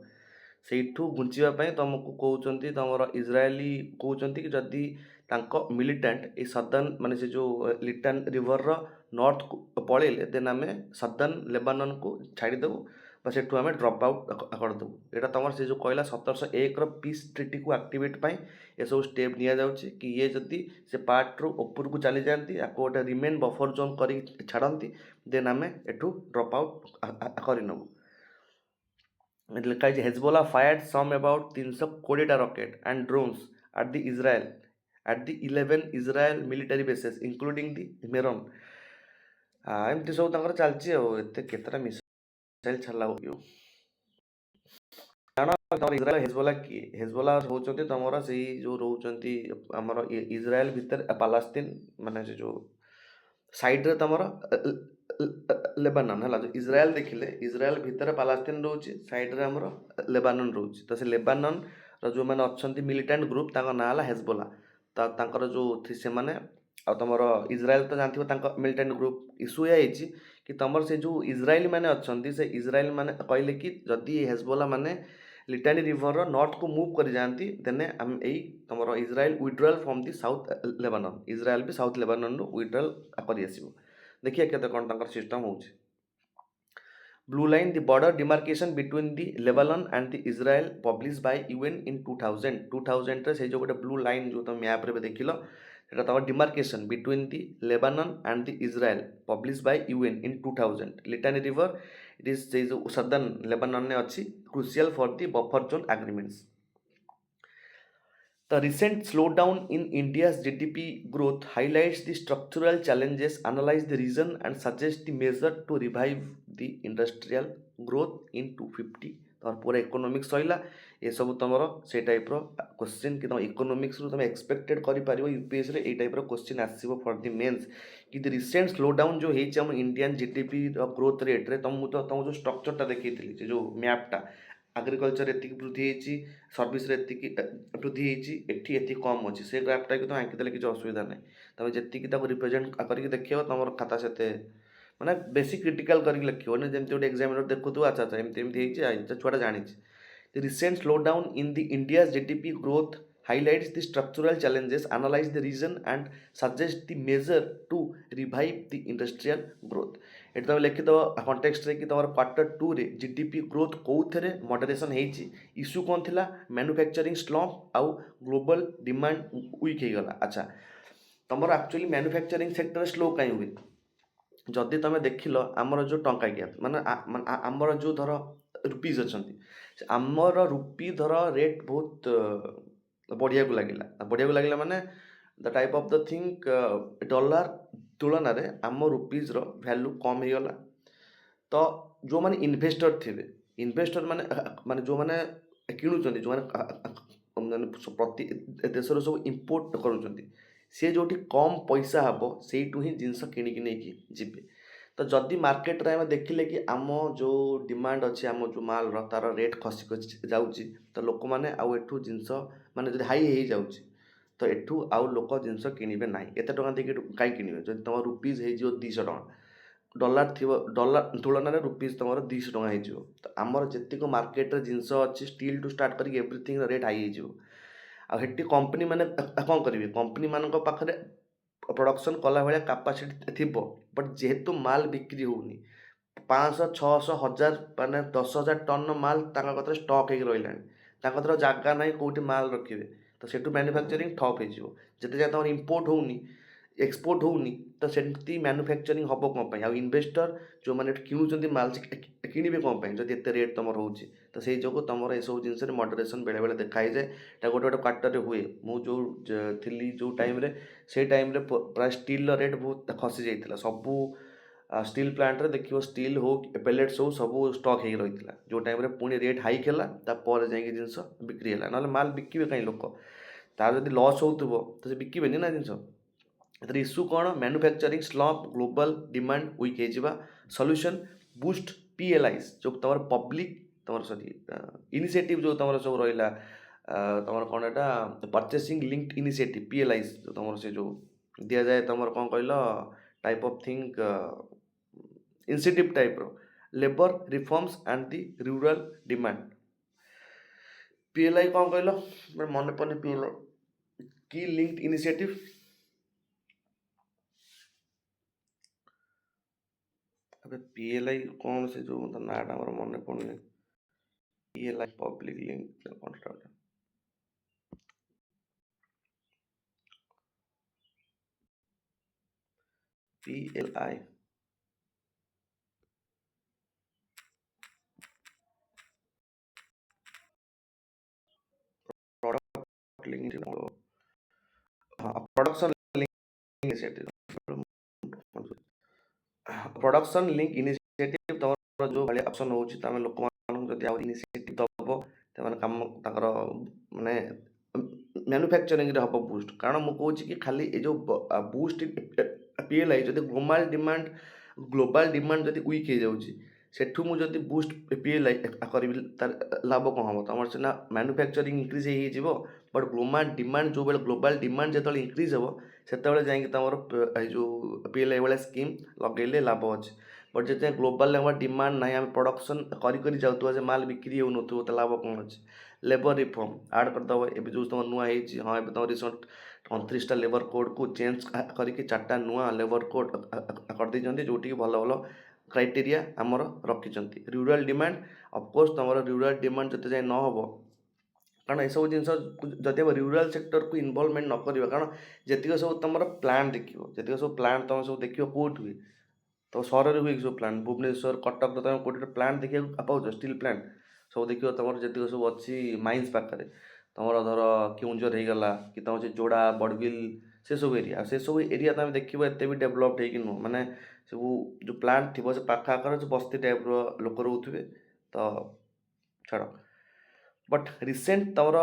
ସେଇଠୁ ଘୁଞ୍ଚିବା ପାଇଁ ତମକୁ କହୁଛନ୍ତି ତମର ଇଜ୍ରାଏଲି କହୁଛନ୍ତି କି ଯଦି ତାଙ୍କ ମିଲିଟାଣ୍ଟ ଏଇ ସଦର୍ନ ମାନେ ସେ ଯେଉଁ ଲିଟାନ ରିଭରର ନର୍ଥକୁ ପଳେଇଲେ ଦେନ୍ ଆମେ ସଦର୍ନ ଲେବାନନକୁ ଛାଡ଼ିଦେବୁ ବା ସେଠୁ ଆମେ ଡ୍ରପ୍ ଆଉଟ୍ କରିଦେବୁ। ଏଇଟା ତମର ସେ ଯେଉଁ କହିଲା 1701ର ପିସ୍ ଟ୍ରିଟିକୁ ଆକ୍ଟିଭେଟ୍ ପାଇଁ ଏସବୁ ଷ୍ଟେପ୍ ନିଆଯାଉଛି କି ଇଏ ଯଦି ସେ ପାର୍ଟରୁ ଉପରକୁ ଚାଲିଯାଆନ୍ତି ଆକୁ ଗୋଟେ ରିମେନ୍ ବଫର ଜୋନ୍ କରିକି ଛାଡ଼ନ୍ତି ଦେନ୍ ଆମେ ଏଠୁ ଡ୍ରପ୍ ଆଉଟ୍ କରିନେବୁ। ଏଠି ଲେଖା ହେଇଛି ହେଜବୋଲା ଫାୟାର୍ଡ ସମ୍ ଆବାଉଟ୍ 320ଟା rocket and drones at the Israel at the 11 Israel military bases including the Meron. ଏମିତି ସବୁ ତାଙ୍କର ଚାଲିଛି ଆଉ ଏତେ କେତେଟା ମିସାଇଲ୍ ଛାଡ଼ିଲା ହଉ କାରଣ ତମର ଇସ୍ରାଏଲ ହେଜବୋଲା କିଏ ହେଜବୋଲା ହେଉଛନ୍ତି ତମର ସେଇ ଯେଉଁ ରହୁଛନ୍ତି ଆମର ଇସ୍ରାଏଲ ଭିତରେ ପାଲାସ୍ତିନ ମାନେ ସେ ଯେଉଁ ସାଇଡ଼୍ରେ ତମର ଲେବାନନ ହେଲା ଯେଉଁ ଇସ୍ରାଏଲ ଦେଖିଲେ ଇସ୍ରାଏଲ ଭିତରେ ପାଲାସ୍ତିନ ରହୁଛି ସାଇଡ଼୍ରେ ଆମର ଲେବାନନ ରହୁଛି ତ ସେ ଲେବାନନର ଯେଉଁମାନେ ଅଛନ୍ତି ମିଲିଟାଣ୍ଟ ଗ୍ରୁପ୍ ତାଙ୍କ ନାଁ ହେଲା ହେଜବୋଲା। ତ ତାଙ୍କର ଯେଉଁ ସେମାନେ ଆଉ ତମର ଇସ୍ରାଏଲ ତ ଜାଣିଥିବ ତାଙ୍କ ମିଲିଟାଣ୍ଟ ଗ୍ରୁପ୍ ଇସ୍ୟୁ ଏହା ହେଇଛି କି ତମର ସେ ଯେଉଁ ଇସ୍ରାଏଲି ମାନେ ଅଛନ୍ତି ସେ ଇସ୍ରାଏଲ ମାନେ କହିଲେ କି ଯଦି ହେଜବୋଲା ମାନେ ଲିଟାନି ରିଭରର ନର୍ଥକୁ ମୁଭ୍ କରିଯାଆନ୍ତି ଦେନେ ଆମେ ଏଇ ତମର Israel withdrawal from the south Lebanon Israel ବି ସାଉଥ ଲେବାନନରୁ ୱିଡ୍ରଲ୍ କରିଆସିବ। ଦେଖିବା କେତେ କ'ଣ ତାଙ୍କର ସିଷ୍ଟମ୍ ହେଉଛି। Blue line, the border demarcation between the Lebanon and the Israel published by UN in 2000 2000 ରେ ସେଇ ଯେଉଁ ଗୋଟେ ବ୍ଲୁ ଲାଇନ୍ ଯେଉଁ ତୁମେ ମ୍ୟାପ୍ରେ ଏବେ ଦେଖିଲ ସେଇଟା ତମର demarcation between the Lebanon and the Israel publish by UN in 2000 Litani river it is ସେଇ ଯେଉଁ ସଦର୍ନ ଲେବାନନରେ ଅଛି crucial for the buffer zone agreements. The recent slowdown in India's GDP growth highlights the structural challenges, analyze the reason, and suggest the measure to revive the industrial growth in 250। ତମର ପୁରା economics ସରିଲା ଏସବୁ ତମର ସେଇ ଟାଇପ୍ର question କି ତମ ଇକୋନୋମିକ୍ସରୁ ତମେ ଏକ୍ସପେକ୍ଟେଡ଼ କରିପାରିବ ୟୁପିଏସ୍ସିରେ ଏଇ ଟାଇପ୍ର କ୍ୱେଶ୍ଚିନ୍ ଆସିବ ଫର୍ ଦି ମେନ୍ସ କି ଦି ରିସେଣ୍ଟ ସ୍ଲୋ ଡାଉନ୍ ଯେଉଁ ହେଇଛି ଆମ ଇଣ୍ଡିଆନ୍ ଜିଡିପିର ଗ୍ରୋଥ୍ ରେଟ୍ରେ ମୁଁ ତ ତମକୁ ଯେଉଁ ଷ୍ଟ୍ରକ୍ଚରଟା ଦେଖେଇଥିଲି ସେ ଯେଉଁ ମ୍ୟାପ୍ଟା ଆଗ୍ରିକଲଚର ଏତିକି ବୃଦ୍ଧି ହେଇଛି ସର୍ଭିସରେ ଏତିକି ବୃଦ୍ଧି ହେଇଛି ଏଠି ଏତିକି କମ୍ ଅଛି ସେ ଗ୍ରାଫ୍ଟାକୁ ତୁମେ ଆଙ୍କିଦେଲେ କିଛି ଅସୁବିଧା ନାହିଁ ତୁମେ ଯେତିକି ତାକୁ ରିପ୍ରେଜେଣ୍ଟ କରିକି ଦେଖିବ ତୁମର ଖାତା ସେତେ ମାନେ ବେଶୀ କ୍ରିଟିକାଲ କରିକି ଲେଖିବନି ଯେମିତି ଗୋଟେ ଏକ୍ସାମିନର ଦେଖୁଥିବ ଆଚ୍ଛା ଆଚ୍ଛା ଏମିତି ଏମିତି ହେଇଛି ଛୁଆଟା ଜାଣିଛି। The recent slowdown in the India's GDP growth highlights the structural challenges, analyze the reason, and suggest the measure to revive the industrial growth। ଏଠି ତୁମେ ଲେଖିଦେବ କଣ୍ଟେକ୍ସଟରେ କି ତୁମର Q2ରେ ଜିଡିପି ଗ୍ରୋଥ୍ କେଉଁଥିରେ ମଡରେସନ୍ ହେଇଛି ଇସ୍ୟୁ କ'ଣ ଥିଲା ମ୍ୟାନୁଫ୍ୟାକ୍ଚରିଂ ସ୍ଲମ୍ପ ଆଉ ଗ୍ଲୋବାଲ୍ ଡିମାଣ୍ଡ ୱିକ୍ ହେଇଗଲା। ଆଚ୍ଛା ତୁମର ଆକ୍ଚୁଆଲି ମ୍ୟାନୁଫ୍ୟାକ୍ଚରିଂ ସେକ୍ଟର ସ୍ଲୋ କାହିଁ ହୁଏ ଯଦି ତୁମେ ଦେଖିଲ ଆମର ଯେଉଁ ଟଙ୍କାକିଆ ମାନେ ଆମର ଯେଉଁ ଧର ରୁପିଜ୍ ଅଛନ୍ତି ଆମର ରୁପି ଧର ରେଟ୍ ବହୁତ ବଢ଼ିବାକୁ ଲାଗିଲା ମାନେ the type of the think dollar ତୁଳନାରେ ଆମ ରୁପିଜ୍ର ଭ୍ୟାଲୁ କମ୍ ହେଇଗଲା। ତ ଯେଉଁମାନେ ଇନଭେଷ୍ଟର ଥିବେ ଇନଭେଷ୍ଟର ମାନେ ଯେଉଁମାନେ କିଣୁଛନ୍ତି ଯେଉଁମାନେ ମାନେ ପ୍ରତି ଦେଶରୁ ସବୁ ଇମ୍ପୋର୍ଟ କରୁଛନ୍ତି ସେ ଯେଉଁଠି କମ୍ ପଇସା ହେବ ସେଇଠୁ ହିଁ ଜିନିଷ କିଣିକି ନେଇକି ଯିବେ। ତ ଯଦି ମାର୍କେଟରେ ଆମେ ଦେଖିଲେ କି ଆମ ଯେଉଁ ଡିମାଣ୍ଡ ଅଛି ଆମ ଯେଉଁ ମାଲର ତା'ର ରେଟ୍ ଖସି ଖସି ଯାଉଛି ତ ଲୋକମାନେ ଆଉ ଏଠୁ ଜିନିଷ ମାନେ ଯଦି ହାଇ ହେଇଯାଉଛି ତ ଏଠୁ ଆଉ ଲୋକ ଜିନିଷ କିଣିବେ ନାହିଁ ଏତେ ଟଙ୍କା ଦେଇକି କାହିଁ କିଣିବେ ଯଦି ତୁମ ରୁପିଜ୍ ହେଇଯିବ 200 ଟଙ୍କା ଡଲାର ଥିବ ଡଲାର ତୁଳନାରେ ରୁପିଜ୍ ତୁମର 200 ଟଙ୍କା ହେଇଯିବ ତ ଆମର ଯେତିକ ମାର୍କେଟରେ ଜିନିଷ ଅଛି ଷ୍ଟିଲ୍ ଟୁ ଷ୍ଟାର୍ଟ କରିକି ଏଭ୍ରିଥିଙ୍ଗର ରେଟ୍ ହାଇ ହେଇଯିବ। ଆଉ ସେଠି କମ୍ପାନୀ ମାନେ କ'ଣ କରିବେ କମ୍ପାନୀମାନଙ୍କ ପାଖରେ ପ୍ରଡ଼କ୍ସନ୍ କଲା ଭଳିଆ କାପାସିଟି ଥିବ ବଟ୍ ଯେହେତୁ ମାଲ ବିକ୍ରି ହେଉନି 500 600 1000 ମାନେ 10,000 ଟନ୍ର ମାଲ ତାଙ୍କ କତିରେ ଷ୍ଟକ୍ ହେଇକି ରହିଲାଣି ତାଙ୍କ କତିରେ ଜାଗା ନାହିଁ କେଉଁଠି ମାଲ ରଖିବେ ତ ସେଠୁ ମ୍ୟାନୁଫ୍ୟାକ୍ଚରିଂ ଠପ୍ ହେଇଯିବ ଯେତେ ଯାଏ ତମର ଇମ୍ପୋର୍ଟ ହେଉନି ଏକ୍ସପୋର୍ଟ ହେଉନି ତ ସେମିତି ମ୍ୟାନୁଫ୍ୟାକ୍ଚରିଂ ହେବ କ'ଣ ପାଇଁ ଆଉ ଇନଭେଷ୍ଟର ଯେଉଁମାନେ କିଣୁଛନ୍ତି ମାଲ କିଣିବେ କ'ଣ ପାଇଁ ଯଦି ଏତେ ରେଟ୍ ତୁମର ହେଉଛି ତ ସେଇ ଯୋଗୁଁ ତୁମର ଏସବୁ ଜିନିଷରେ ମଡରେସନ୍ ବେଳେବେଳେ ଦେଖାଇଯାଏ ଏଇଟା ଗୋଟେ ଗୋଟେ କ୍ୱାର୍ଟରରେ ହୁଏ। ମୁଁ ଯେଉଁ ଥିଲି ଯେଉଁ ଟାଇମ୍ରେ ସେଇ ଟାଇମ୍ରେ ପ୍ରାୟ ଷ୍ଟିଲ୍ର ରେଟ୍ ବହୁତ ଖସି ଯାଇଥିଲା ସବୁ ଷ୍ଟିଲ୍ ପ୍ଲାଣ୍ଟରେ ଦେଖିବ ଷ୍ଟିଲ୍ ହଉ ପେଲେଟ୍ସ ହଉ ସବୁ ଷ୍ଟକ୍ ହେଇକି ରହିଥିଲା ଯେଉଁ ଟାଇମ୍ରେ ପୁଣି ରେଟ୍ ହାଇକ୍ ହେଲା ତାପରେ ଯାଇକି ଜିନିଷ ବିକ୍ରି ହେଲା ନହେଲେ ମାଲ ବିକିବେ କାହିଁ ଲୋକ ତାର ଯଦି ଲସ୍ ହେଉଥିବ ତ ସେ ବିକିବେନି ନା ଜିନିଷ। ଏଥିରେ ଇସ୍ୟୁ କ'ଣ ମ୍ୟାନୁଫ୍ୟାକ୍ଚରିଂ ସ୍ଲମ୍ପ ଗ୍ଲୋବାଲ୍ ଡିମାଣ୍ଡ ୱିକ୍ ହେଇଯିବା ସଲ୍ୟୁସନ୍ ବୁଷ୍ଟ PLIs ଯେଉଁ ତୁମର ପବ୍ଲିକ୍ ତୁମର ଇନିସିଏଟିଭ୍ ଯେଉଁ ତୁମର ସବୁ ରହିଲା ତୁମର କ'ଣ ଏଇଟା ପରଚେସିଂ ଲିଙ୍କ୍ଡ ଇନିସିଏଟିଭ୍ PLIs ଯେଉଁ ତୁମର ସେ ଯେଉଁ दिजाए तुम कौन कहल type of think incentive type रो labour reforms and the rural demand PLI कौन कहल मन पड़े पीएलआई की लिंक्ड इनिशिएटिव अबे पीएलआई कौन से जो मतलब नाटा मोर मन पड़े पीएलआई पब्लिक लिंक कौन PLI product link production link initiative production link initiative तमर जो भाई ऑप्शन होची तमे लोक मान जदि आ इनिशिएटिव दबो तमन काम ताकर माने मैन्युफैक्चरिंग रे हबो बूस्ट कारण मु कहूची कि खाली ए जो बूस्ट पीएलआई जदि ग्लोबल डिमांड जदि वीक हो जाउची सेठू मु जदि बूस्ट पीएलआई करबी तार लाभ कोन हबो तमर सेना मैन्युफैक्चरिंग इंक्रीज हे जीवो बट ग्लोबल डिमांड जेतले इंक्रीज हबो सेतबेले जाइए तुम जो पीएलआई वाला स्कीम लगेले लाभ अच्छे बट जिते ग्लोबल लेवल डिमांड ना आम प्रोडक्शन करी जाऊँ जे माल बिक्री हो तो लाभ कौन अच्छे लेबर रिफॉर्म आड करदेव ए जो तुम नुआ हाँ तुम रिसेंट 29टा लेबर कोड को चेंज करके 4टा नुआ लेबर कोड कर देते जोटि भल भल क्राइटेरिया आमर रखिंट रूरल डिमांड ऑफकोर्स तुम रूरल डिमांड जिते जाए न हो कारण ये सब जिन जदि रूराल सेक्टर को इनवल्वमेंट न कर कारण जी सब तुम प्लान देख जी सब प्लान तुम सब देख कौट हुए तो सहर में हुए सब प्लान भुवनेश्वर कटक तुम कौटे प्लान देखा पाच स्टील प्लांट सब देख तुम जी सब अच्छी माइंस पाखे तुम धर केउंझर होगा कि तुम से जोड़ा बड़बिल से सब एरिया से सब एरिया तुम देख एत भी डेभलप्ड हो नुह मैंने सब जो प्लांट थी से पाख आखर जो बस्ती टाइप लोक रोथे तो छाड़ बट रिसेंट तमर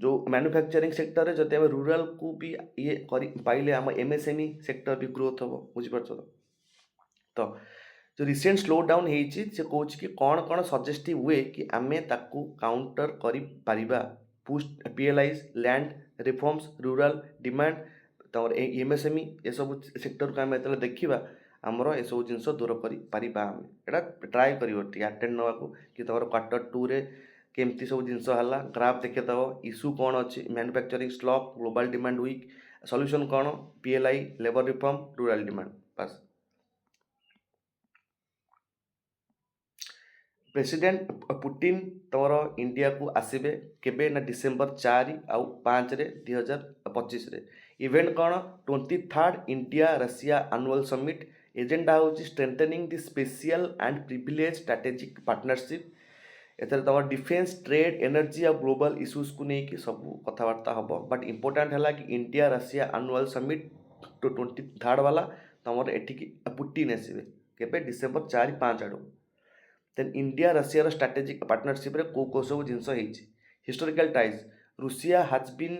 जो मैन्युफैक्चरिंग सेक्टर जब रूराल को भी ये पाइले आम एमएसएमई सेक्टर भी ग्रोथ हम बुझीपार तो जो रिसेंट स्लो डाउन होती से कौच कि कौन कौन सजेस्टिव वे कि आम ताकू काउंटर कर boost PLIs land reforms rural demand तमर एमएसएमई ये सब सेक्टर को आम जो देखा आमर ये सब जिन दूर कर ट्राए कर आटेड नाकू कि तुम Q2 रे केमती सब जिनस है ग्राफ देखेदेव इश्यू कौन अच्छी manufacturing slack global demand weak solution कौन PLI labour reform rural demand बस प्रेसिडेंट पुटिन तुम इंडिया को आसबे केबे ना डिसेम्बर 4 आउ 5 रे 2025 रे इवेंट कौन 23rd India Russia annual summit agenda हूँ strengthening the special and privilege strategic partnership एथर तुम डिफेन्स ट्रेड एनर्जी और ग्लोबल इश्यूज को लेकिन सब कथबार्ता हम बट इम्पोर्टाट है कि India Russia annual summit 23rd वाला तुम एठिकी पुटिन आसबे केबे डिसेम्बर 4-5 आड़ then India Russia strategic partnership रे को सब जिनस historical ties Russia has been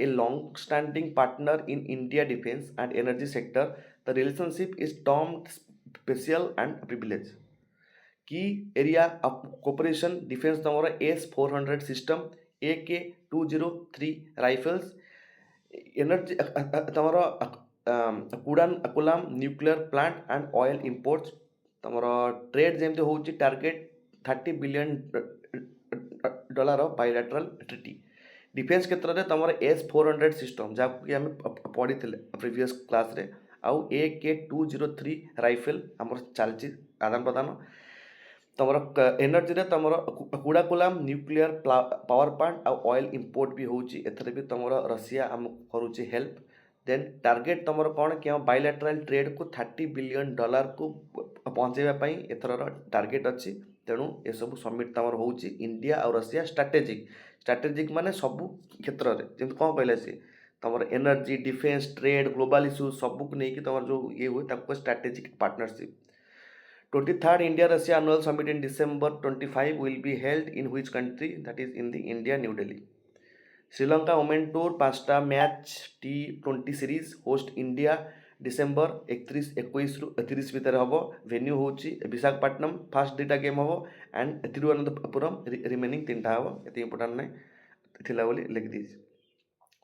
a long standing partner in India defence and energy sector the relationship is termed special and privilege की area of cooperation defence तुम S-400 system AK-203 rifles energy तुम Kudankulam nuclear plant and oil imports तुम trade जमी हूँ target $30 billion bilateral treaty defence क्षेत्र में तुम S-400 system जहाँकि आम पढ़ी प्रिवियस क्लास रे आउ AK-203 राइफल आम चलती आदान प्रदान तुम एनर्जी रे तुम कुडाकुलाम न्यूक्लियर पावर प्लांट आउ ऑयल इंपोर्ट भी होची एथरे भी तुम रशिया आम करुचे हेल्प देन टार्गेट तुम कौन कि बायलैटरल ट्रेड को $30 बिलियन को पहुँचाइवाई एथर टार्गेट अच्छी तेणु ये सब समिट तुम हो इंडिया और रशिया स्ट्राटेजिक माने सबू क्षेत्र में जमी कौन कहला सी तुम energy defence trade global issue सबू को लेकिन तुम जो ये हुए strategic partnership 23rd India Russia annual summit in December 25 will be held in which country? That is in the India New Delhi. Sri Lanka women tour 5टा match T20 series host India December 31-21 भितर हम वेन्यू हूँ Visakhapatnam first 2टा game हम and Thiruvananthapuram remaining 3टा हम ये important ना लिखी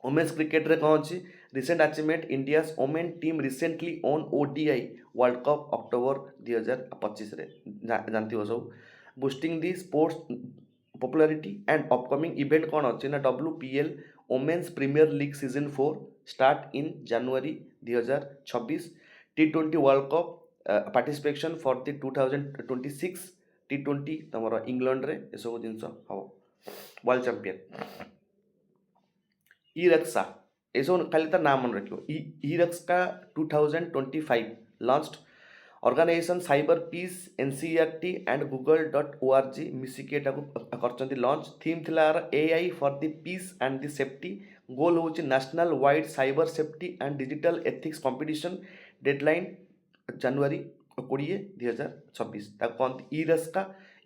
वोमेन्स क्रिकेट रे कौन अच्छी recent achievement India's women team recently on ODI world cup October 2025 रे जानती हो सब boosting the sports popularity and upcoming event कौन अच्छी ना WPL Women's Premier League season 4 start in January 2026 T20 world cup participation for the 2026 T20 तुम England रे ये सब जिनस हम वर्ल्ड चैंपियन ई रक्षा ये सब खाली तार नाम मन रखियो e Raksha 2025 launched organisation cyber peace NCERT and google.org मिसिके कर लॉन्च थीम थिला AI for the peace and the safety goal होची nationwide cyber safety and digital ethics competition deadline January 20 2026 ताको कहते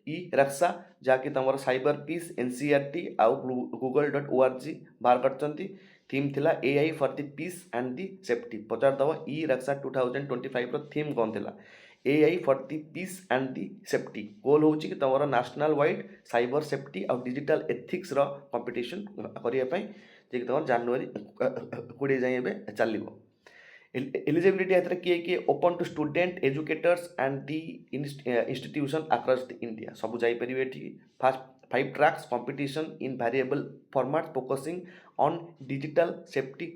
ई रक्षा जहाँकि तुम साइबर पीस NCERT आउ google.org बाहर कर थीम थिला AI for the peace and the safety पचारदब ई रक्षा 2025 थीम कौन थिला AI for the peace and the safety goal होची कि तुम नेशनल वाइड साइबर सेफ्टी और डिजिटल एथिक्स कंपटीशन करने जे कि तुम जनवरी 20 जाए चलो एलिजिबिलिटी एथरे किए open to student educators and the institution across the India सब जापर ये fast 5 tracks competition in variable format focusing on digital safety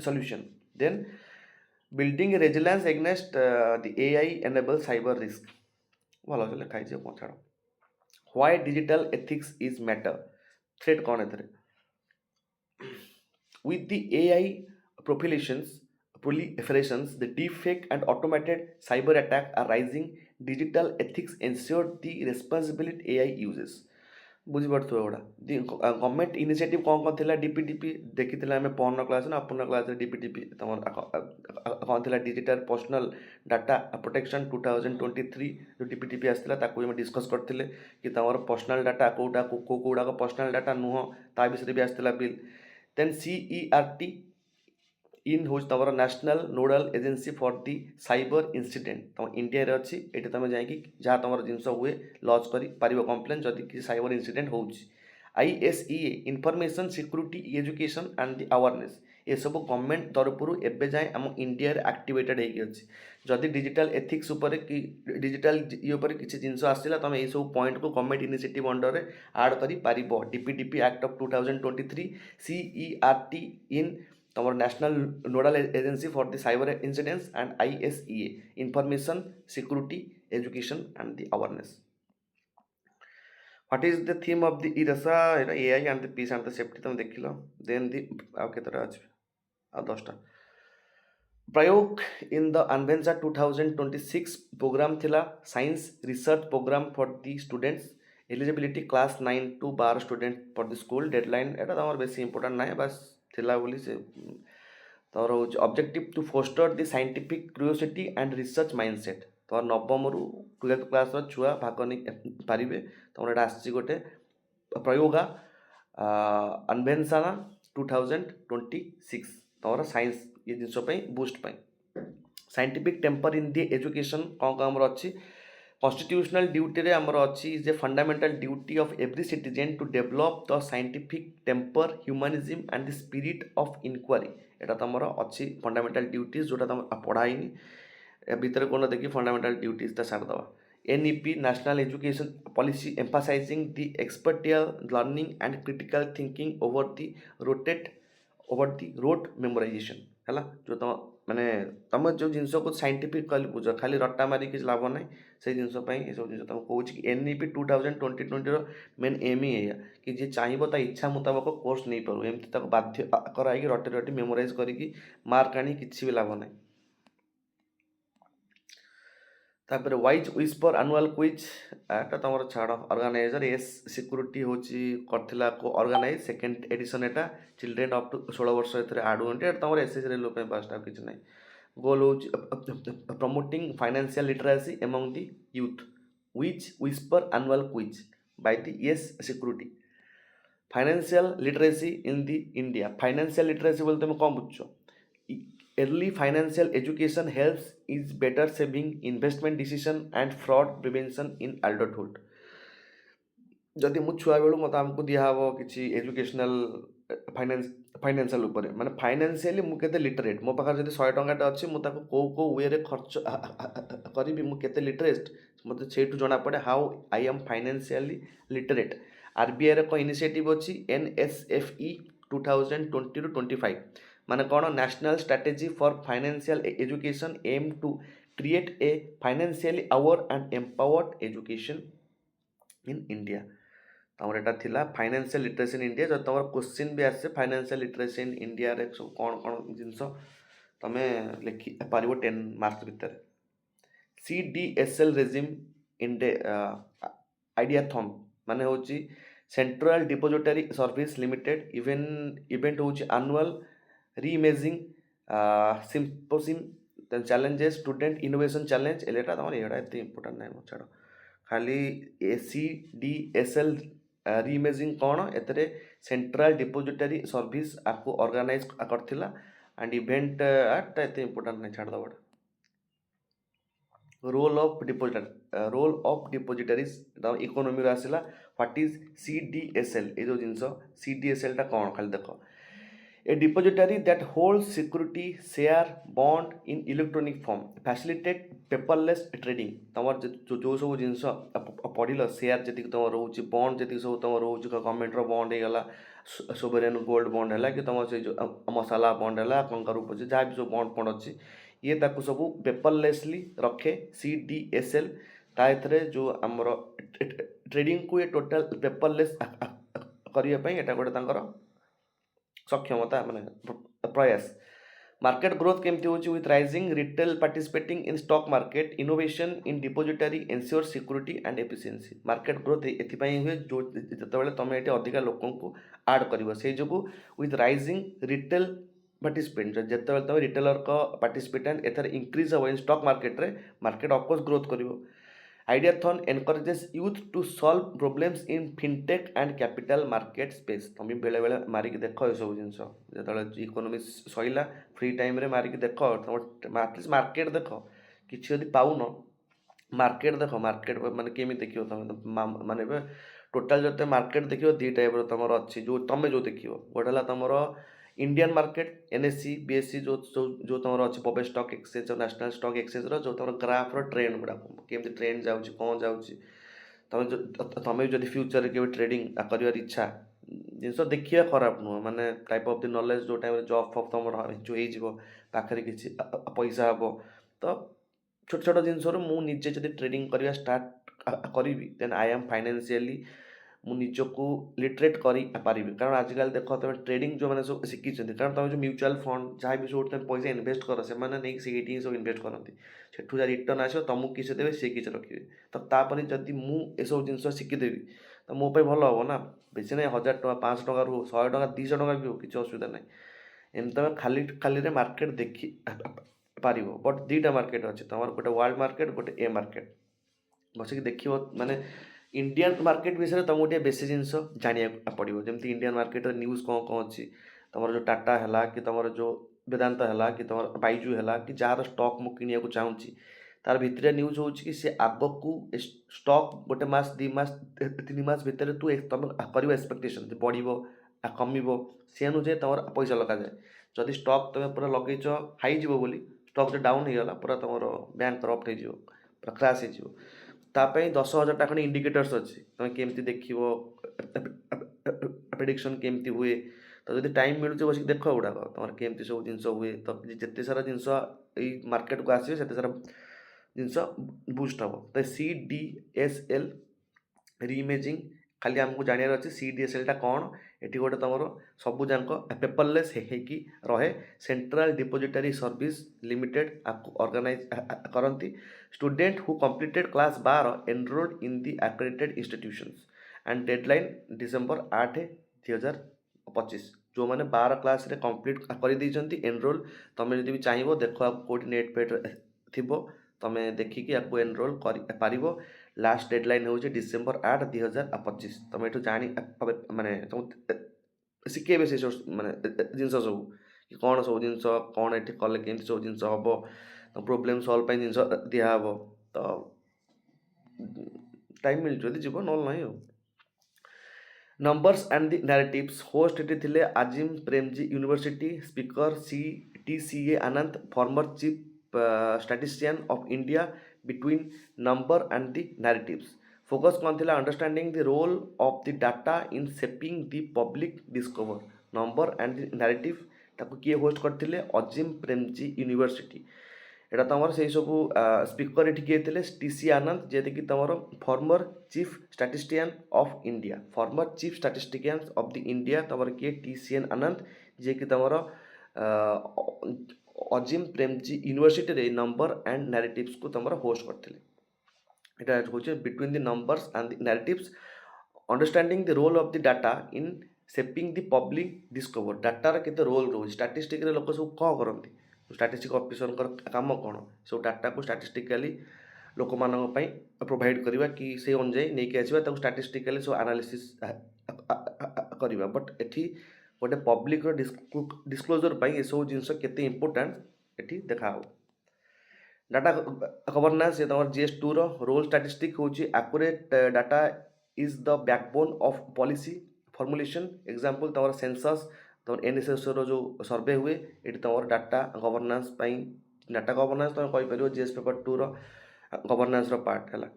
solution then building resilience against the AI enable cyber risk भल चले खाई कौन छाड़ why digital ethics is matter threat कौन है with the AI proliferations, the deepfake and automated cyber attack are rising. Digital ethics ensure the responsibility AI uses. बुझीपड़ो एगुड़ा government initiative कौन कौन थिला DPDP देखी आम पहन क्लास ना अपन क्लास DPDP तुम कौन थिला डिजिटल पर्सनल डाटा प्रोटेक्शन 2023 जो DPDP आसला ताकू डिस्कस करते कि तुम पर्सनल डाटा कौटा कौटा पर्सनल डाटा नुह ता विषय भी आसला बिल देन CERT इन हूँ तुम national nodal agency for the cyber incident तुम इंडिया रे अच्छी ये तुम जाकि जहाँ तुम जिनस हुए लॉन्च कर कम्प्लेन जदि किसी साइबर इंसिडेंट हो ISEA information security education and the awareness ये सब गवर्नमेंट तरफ एवं जाए आम इंडिया एक्टिवेटेड होगी जदि डिजिटल एथिक्स उपर कि डिजिटल ये किसी जिनस आसला तुम ये सब पॉइंट को गवर्नमेंट इनिशिएटिव अंडर आड कर DPDP act of 2023 CERT in तुम national nodal agency for the cyber incidents and ISEA information security education and the awareness what is the theme of the इरसा AI and the peace and the safety तुम देख लो then दी आ केतरा आज आ 10टा प्रयोग in the अनवेंजा 2026 programme थिला science research programme for the students eligibility class 9 to 12 student for the school deadline एटा तुम बेसी इंपोर्टेंट ना बस थिला बोली से तोर हूँ objective to foster the scientific curiosity and research mindset तो नवम रु 12th क्लास छुआ भाग नहीं पारे तुम एटा आसी गोटे प्रयोगा अनभेन्साना 2026 तुम साइंस ये जिनस boost scientific temper in the education कौन कौन अच्छी कॉन्स्टिट्यूशनल ड्यूटी रे आमर अच्छी is a fundamental duty of every citizen to develop the scientific temper humanism and the spirit of inquiry एटा तुम अच्छी फंडामेंटल ड्यूटीज जोटा तुम पढ़ाई भितर कौन देखिए फंडामेंटल ड्यूटीज सारदवा NEP national education policy emphasising the experiential learning and critical thinking over the rote memorisation है जो तुम माने तुम जो जिनस को साइंटिफिक कल बुझ खाली रट्टा मारी किसी लाभ ना से जिनस ये सब जिन तुम कौच कि NEP 2020 मेन एम ही है कि जी चाहिए ता इच्छा मुताबक कोर्स नहीं पारू एमती बाध्य कराई रटी रटी मेमोराइज करी मार्क आनी किसी भी लाभ ना तापर वाइज विस्पर एनुअल क्विज एटा तुम छाड़ ऑर्गेनाइजर एस सिक्योरिटी हूँ करथिला को organise second edition Etah children up to 16 वर्ष आड हुए तुम SSC लोक पास किसी ना गोल हूँ promoting financial literacy among the youth which whisper annual quiz by the S security financial literacy in the India financial literacy बोलते तुम कौन बुझ early financial education helps is better saving investment decision and fraud prevention in adulthood जदि मु छुआ बेलू मत आमको दिहब किसी एजुकेशनल फाइनान्स फाइनान्शियल उपरे माने फाइनान्शियली मु केते लिटरेट मो पाखरे जदि 100 टंकाटा अछि मु ताको कोउ वे रे खर्च करिबि मु केते लिटरेट मते सेठु जणा पड़े how I am financially literate. RBI रे को इनिशिएटिव अछि एनएसएफई 2020 टू 25 माने कोन national strategy for financial education aim to create a financially aware and empowered education in India. तमर एटा थिला फाइनेंशियल लिटरेसी इन इंडिया जब तमर क्वेश्चन भी आसे फाइनेंशियल लिटरेसी इन इंडिया रे सब कोन कोन जिंस तमे लिखि पारिबो 10 मार्क्स भीतर। सीडीएसएल रेजिम इंडे आइडिया थम माने होची central depository service limited event होची annual reimagining symposium challenges student innovation challenge एलेटा तमर एडा एते इंपोर्टेंट नै छाड़ो खाली एसीडीएसएल रीइमेजिंग कौन एतरे सेंट्रल डिपोजिटरी सर्विस आपको ऑर्गेनाइज करथिला एंड इवेंट एट एते इंपोर्टेंट नै छाड़ दबड। रोल ऑफ डिपोजिटरीज इकोनॉमी रे आसिला व्हाट इज सीडीएसएल ए जो जिंस सीडीएसएल टा कौन खाली देखो A depository that holds security, share, bond in electronic form, facilitate paperless trading। तमर जो सब जिनस पढ़िल शेयर जति तुम रोचे बॉन्ड जति सब तुम रोचे गवर्नमेंट रो बॉन्ड हे गला सोवरेन गोल्ड बॉन्ड हैला कि तुम से जो मसाला बॉन्ड हैला कंकर ऊपर जहाँ भी सब बॉन्ड बॉन्ड अच्छी ये ताको सब पेपरलेसली रखे सीडीएसएल ता एथरे जो हमर ट्रेडिंग को ये टोटल पेपरलेस करिया पई एटा गोटे तांकर सक्षमता माने प्रयास। मार्केट ग्रोथ केमती होची with rising retail participating in stock market innovation in depository ensure security and efficiency. Market growth एथिपाई हुए जो जतबेले तमे एटे अधिका लोकन को ऐड करिवो से जोगु विथ राइजिंग रिटेल पार्टिसिपेंट जतबेले तमे रिटेलर का पार्टिसिपेटेंट एथर इंक्रीज हो इन स्टॉक मार्केट रे मार्केट ऑफ कोर्स ग्रोथ करिवो। Ideathon encourages youth to solve problems in fintech and capital market space। तुम बेले बेले मारिक देख ये सब जिनस जो इकोनोमी सैला फ्री टाइम रे मारिक देख तुम एटलिस्ट मार्केट देख किसी यदि पाउन मार्केट देख मार्केट माने केमी देखियो तुम माने टोटल जते मार्केट देखियो दी टाइप रो तमर अछि जो तमे जो देखियो गोटेला तमर इंडियन मार्केट एनएससी बीएससी जो तुम अच्छे बॉम्बे स्टॉक एक्सचेंज और नेशनल स्टॉक एक्सचेंज रो जो तुम ग्राफ रो ट्रेंड गुड़ा केमती ट्रेंड जाउची कौन जाउची तमें जदि फ्यूचर के ट्रेडिंग करिवार इच्छा जिनस देखिए खराब नुह माने टाइप ऑफ द नॉलेज जो टाइम जॉब फॉब तुम जो हो पाखे किसी पैसा हम तो छोट छोट जिनस मु निजे जदि ट्रेडिंग करवा स्टार्ट करी देन आई एम फाइनेंशियली मु निजको लिटरेट करी पारिबी कारण आजकल देख तुम ट्रेडिंग जो मैंने सब शिखी कारण तुम जो म्यूचुअल फंड जहाँ भी सब तुम पैसा इन्वेस्ट कर से नहीं से सब इन्वेस्ट करती सेठू जहाँ रिटर्न आसो तुमको किसी देवे सी किसी रखिए तो तापर जदि मुझे जिन शिखीदेवी तो मो भल हम ना बेसी ना 1000 टका 500 टका रू 100 टका 200 टका भी हो किसी असुविधा ना एमती तुम खाली खाली मार्केट देखी पार बट दुईटा मार्केट अच्छे तुम गोटे वर्ल्ड मार्केट गोटे ए मार्केट बसिक देख माने इंडियन मार्केट विषय में तुमको बेसी जिन जाना पड़ो जमी इंडियन मार्केट न्यूज कौन कौन अच्छी तुम जो टाटा है कि तुम जो वेदांत है कि तुम बाइजू है कि जार स्टॉक मु किनिया को चाहूँगी तार भितर न्यूज हो सी आग को स्टॉक गोटे मस 2 मास 3 मास भितर तू तुम कर एक्सपेक्टेशन बढ़ो कम से अनुजाई तुम पैसा लगा जाए जदि स्टॉक तुम पूरा लगे हाई जीव बोली स्टॉक जो डाउन हो गला पूरा तुम बैंक करप्ट हो पूरा क्राश हो तापाई 10,000 टाइम इंडिकेटर्स अच्छी तुम केमती देख प्रेडिक्शन केमती हुए तो जब टाइम मिलूँ बस देख गुड़ाक तुम केमती सब जिन हुए तो जिते सारा जिनस मार्केट को आसे से सारा जिनस बुस्ट हम तो सीडीएसएल रीइमेजिंग खाली आमको जानवर अच्छे सीडीएसएल टा कौन ये गोटे तुम सबूक पेपरलेस होगी रहे सेंट्रल डिपोजिटरी सर्विस लिमिटेड आपको ऑर्गेनाइज करती student who completed class 12 enrolled in the accredited institutions and deadline December 8 2025 जो मैंने 12 क्लास रे कंप्लीट कर देइछंती एनरोल तुम जब भी चाहिए देख कौट नेट पेट थी तुम देखिकी आपको एनरोल कर पारिबो लास्ट डेडलाइन हो डिसेम्बर 8 2025 तुम ये जानी माने तुम शिखेबे से माने जिन सब कि कौन सब जिन कौन ये कले केमती सब जिन हम तो प्रोब्लेम सल्व जिन दिहब तो टाइम मिल जी ना ना numbers and the narratives host एटी थिले Azim Premji university speaker C T C A Anand former chief statistician of India between number and the narratives focus कौन थिला understanding the role of the data in shaping the public discourse number and the narrative ताको किए host करथिले Azim Premji university এটা তোমার সেই সবু স্পিকর এটি কিଏ ଥିଲେ ଟି ସି ଆନନ୍ଦ ଯିଏକି ତମର former chief statistician of India former chief statisticians of the India ତମର କିଏ ଟି ସି ଏନ୍ ଆନନ୍ଦ ଯିଏକି ତମର ଅଜିମ ପ୍ରେମଜୀ ୟୁନିଭର୍ସିଟିରେ ଏଇ ନମ୍ବର ଆଣ୍ଡ ନାରେଟିଭ୍ସକୁ ତମର ହୋଷ୍ଟ କରିଥିଲେ এটা হচ্ছে between the numbers and the narratives understanding the role of the data in shaping the public discourse डाटार केते रोल रोज स्टैटिस्टिक रे लोक सब कौन करती स्टैटिस्टिक ऑफिसर काम कौन सब डाटा को स्टैटिस्टिकली लोक मान प्रोवाइड करवा कि से अनुजाई नहीं कि आसवा स्टैटिस्टिकली सब एनालिसिस करवा बट एठी गोटे पब्लिक डिस्क्लोजर ये सब जिनस केते इंपोर्टेंट एठी देखा डाटा गवर्नेंस ये तमर जीएस 2 रो रोल स्टैटिस्टिक होची accurate data is the backbone of policy formulation example तमर सेंसस तमर एनएसएस रो जो सर्वे हुए एटी तमर डाटा गवर्नेंस पई डाटा गवर्नेंस तुम कहि परियो जीएस पेपर 2 रो गवर्नेंस रो पार्ट हैला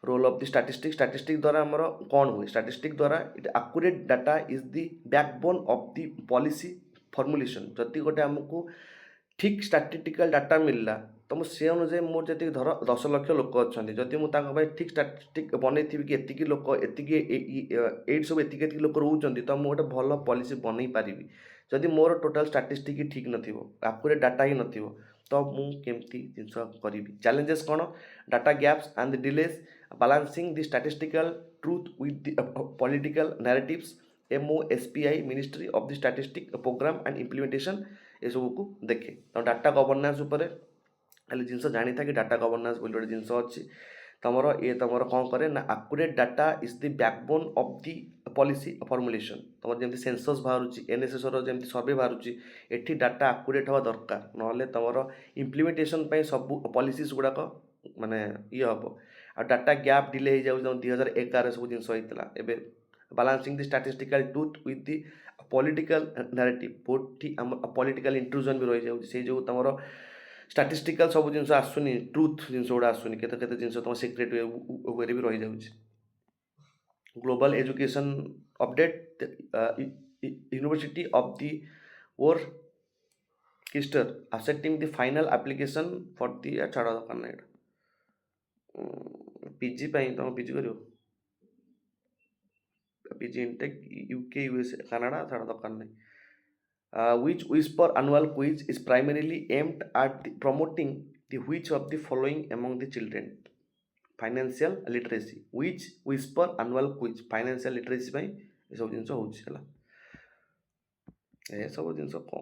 role of the statistic statistic द्वारा हमर कोन हुए स्टैटिस्टिक द्वारा it accurate data is the backbone of the policy formulation जति गोटे हमकु ठीक स्टाटिस्टिकल डाटा मिलला तो मुझे से अनुजाई मोर जी धर 10 लाख लोक अच्छा जदि मुझे ठीक स्टाटिस्टिक बनई कि एतिकी लोक एट सब एतिक लोक रोच तो मुझे गोटे भल पॉलिसी बनई पारि जदि मोर टोटाल स्टाटिस्टिक ठीक नकुरेट डाटा ही न तो मुझे जिनस करी चैलेंजेस कौन data gaps and the delays balancing the statistical truth with the political narratives MOSPI ministry of the statistic programme and implementation ये सब को देखे तो डाटा गवर्नेंस खाली जिनस जानी था कि डाटा गवर्नेंस बोली गोटे जिनस अच्छी तुमर ये तुम कौन करे ना accurate data is the backbone of the policy formulation तुम जमी सेंसस बाहर एनएसएस जमी सर्वे बाहर एटी डाटा एक्यूरेट हवा दरकार ना तुम इम्प्लीमेंटेशन सब पॉलिसीज गुड़ाक माने ये हम आ डाटा गैप डिले हो जाऊँ 2011 सब जिनस होता है balancing the statistical truth with the political narrative बहुत पॉलिटिकल इंट्रूजन भी रही जाऊँ से जो तुम स्टैटिस्टिकल सब जिन आसुनी ट्रूथ जिनस गुड़ा आसुनी केते जिनस तुम सिक्रेट वे भी रही जाऊँ global education update university of the और किस्टर accepting the final application for the छाड़ दरकार ना पीजी तुम पीजी कर PG intake UK USA Canada छाड़ दरकार नहीं which whisper annual quiz is primarily aimed at promoting the which of the following among the children financial literacy which whisper annual quiz financial literacy ପାଇଁ ଏସବୁ ଜିନିଷ ହେଉଛି ହେଲା ଏସବୁ ଜିନିଷ କ'ଣ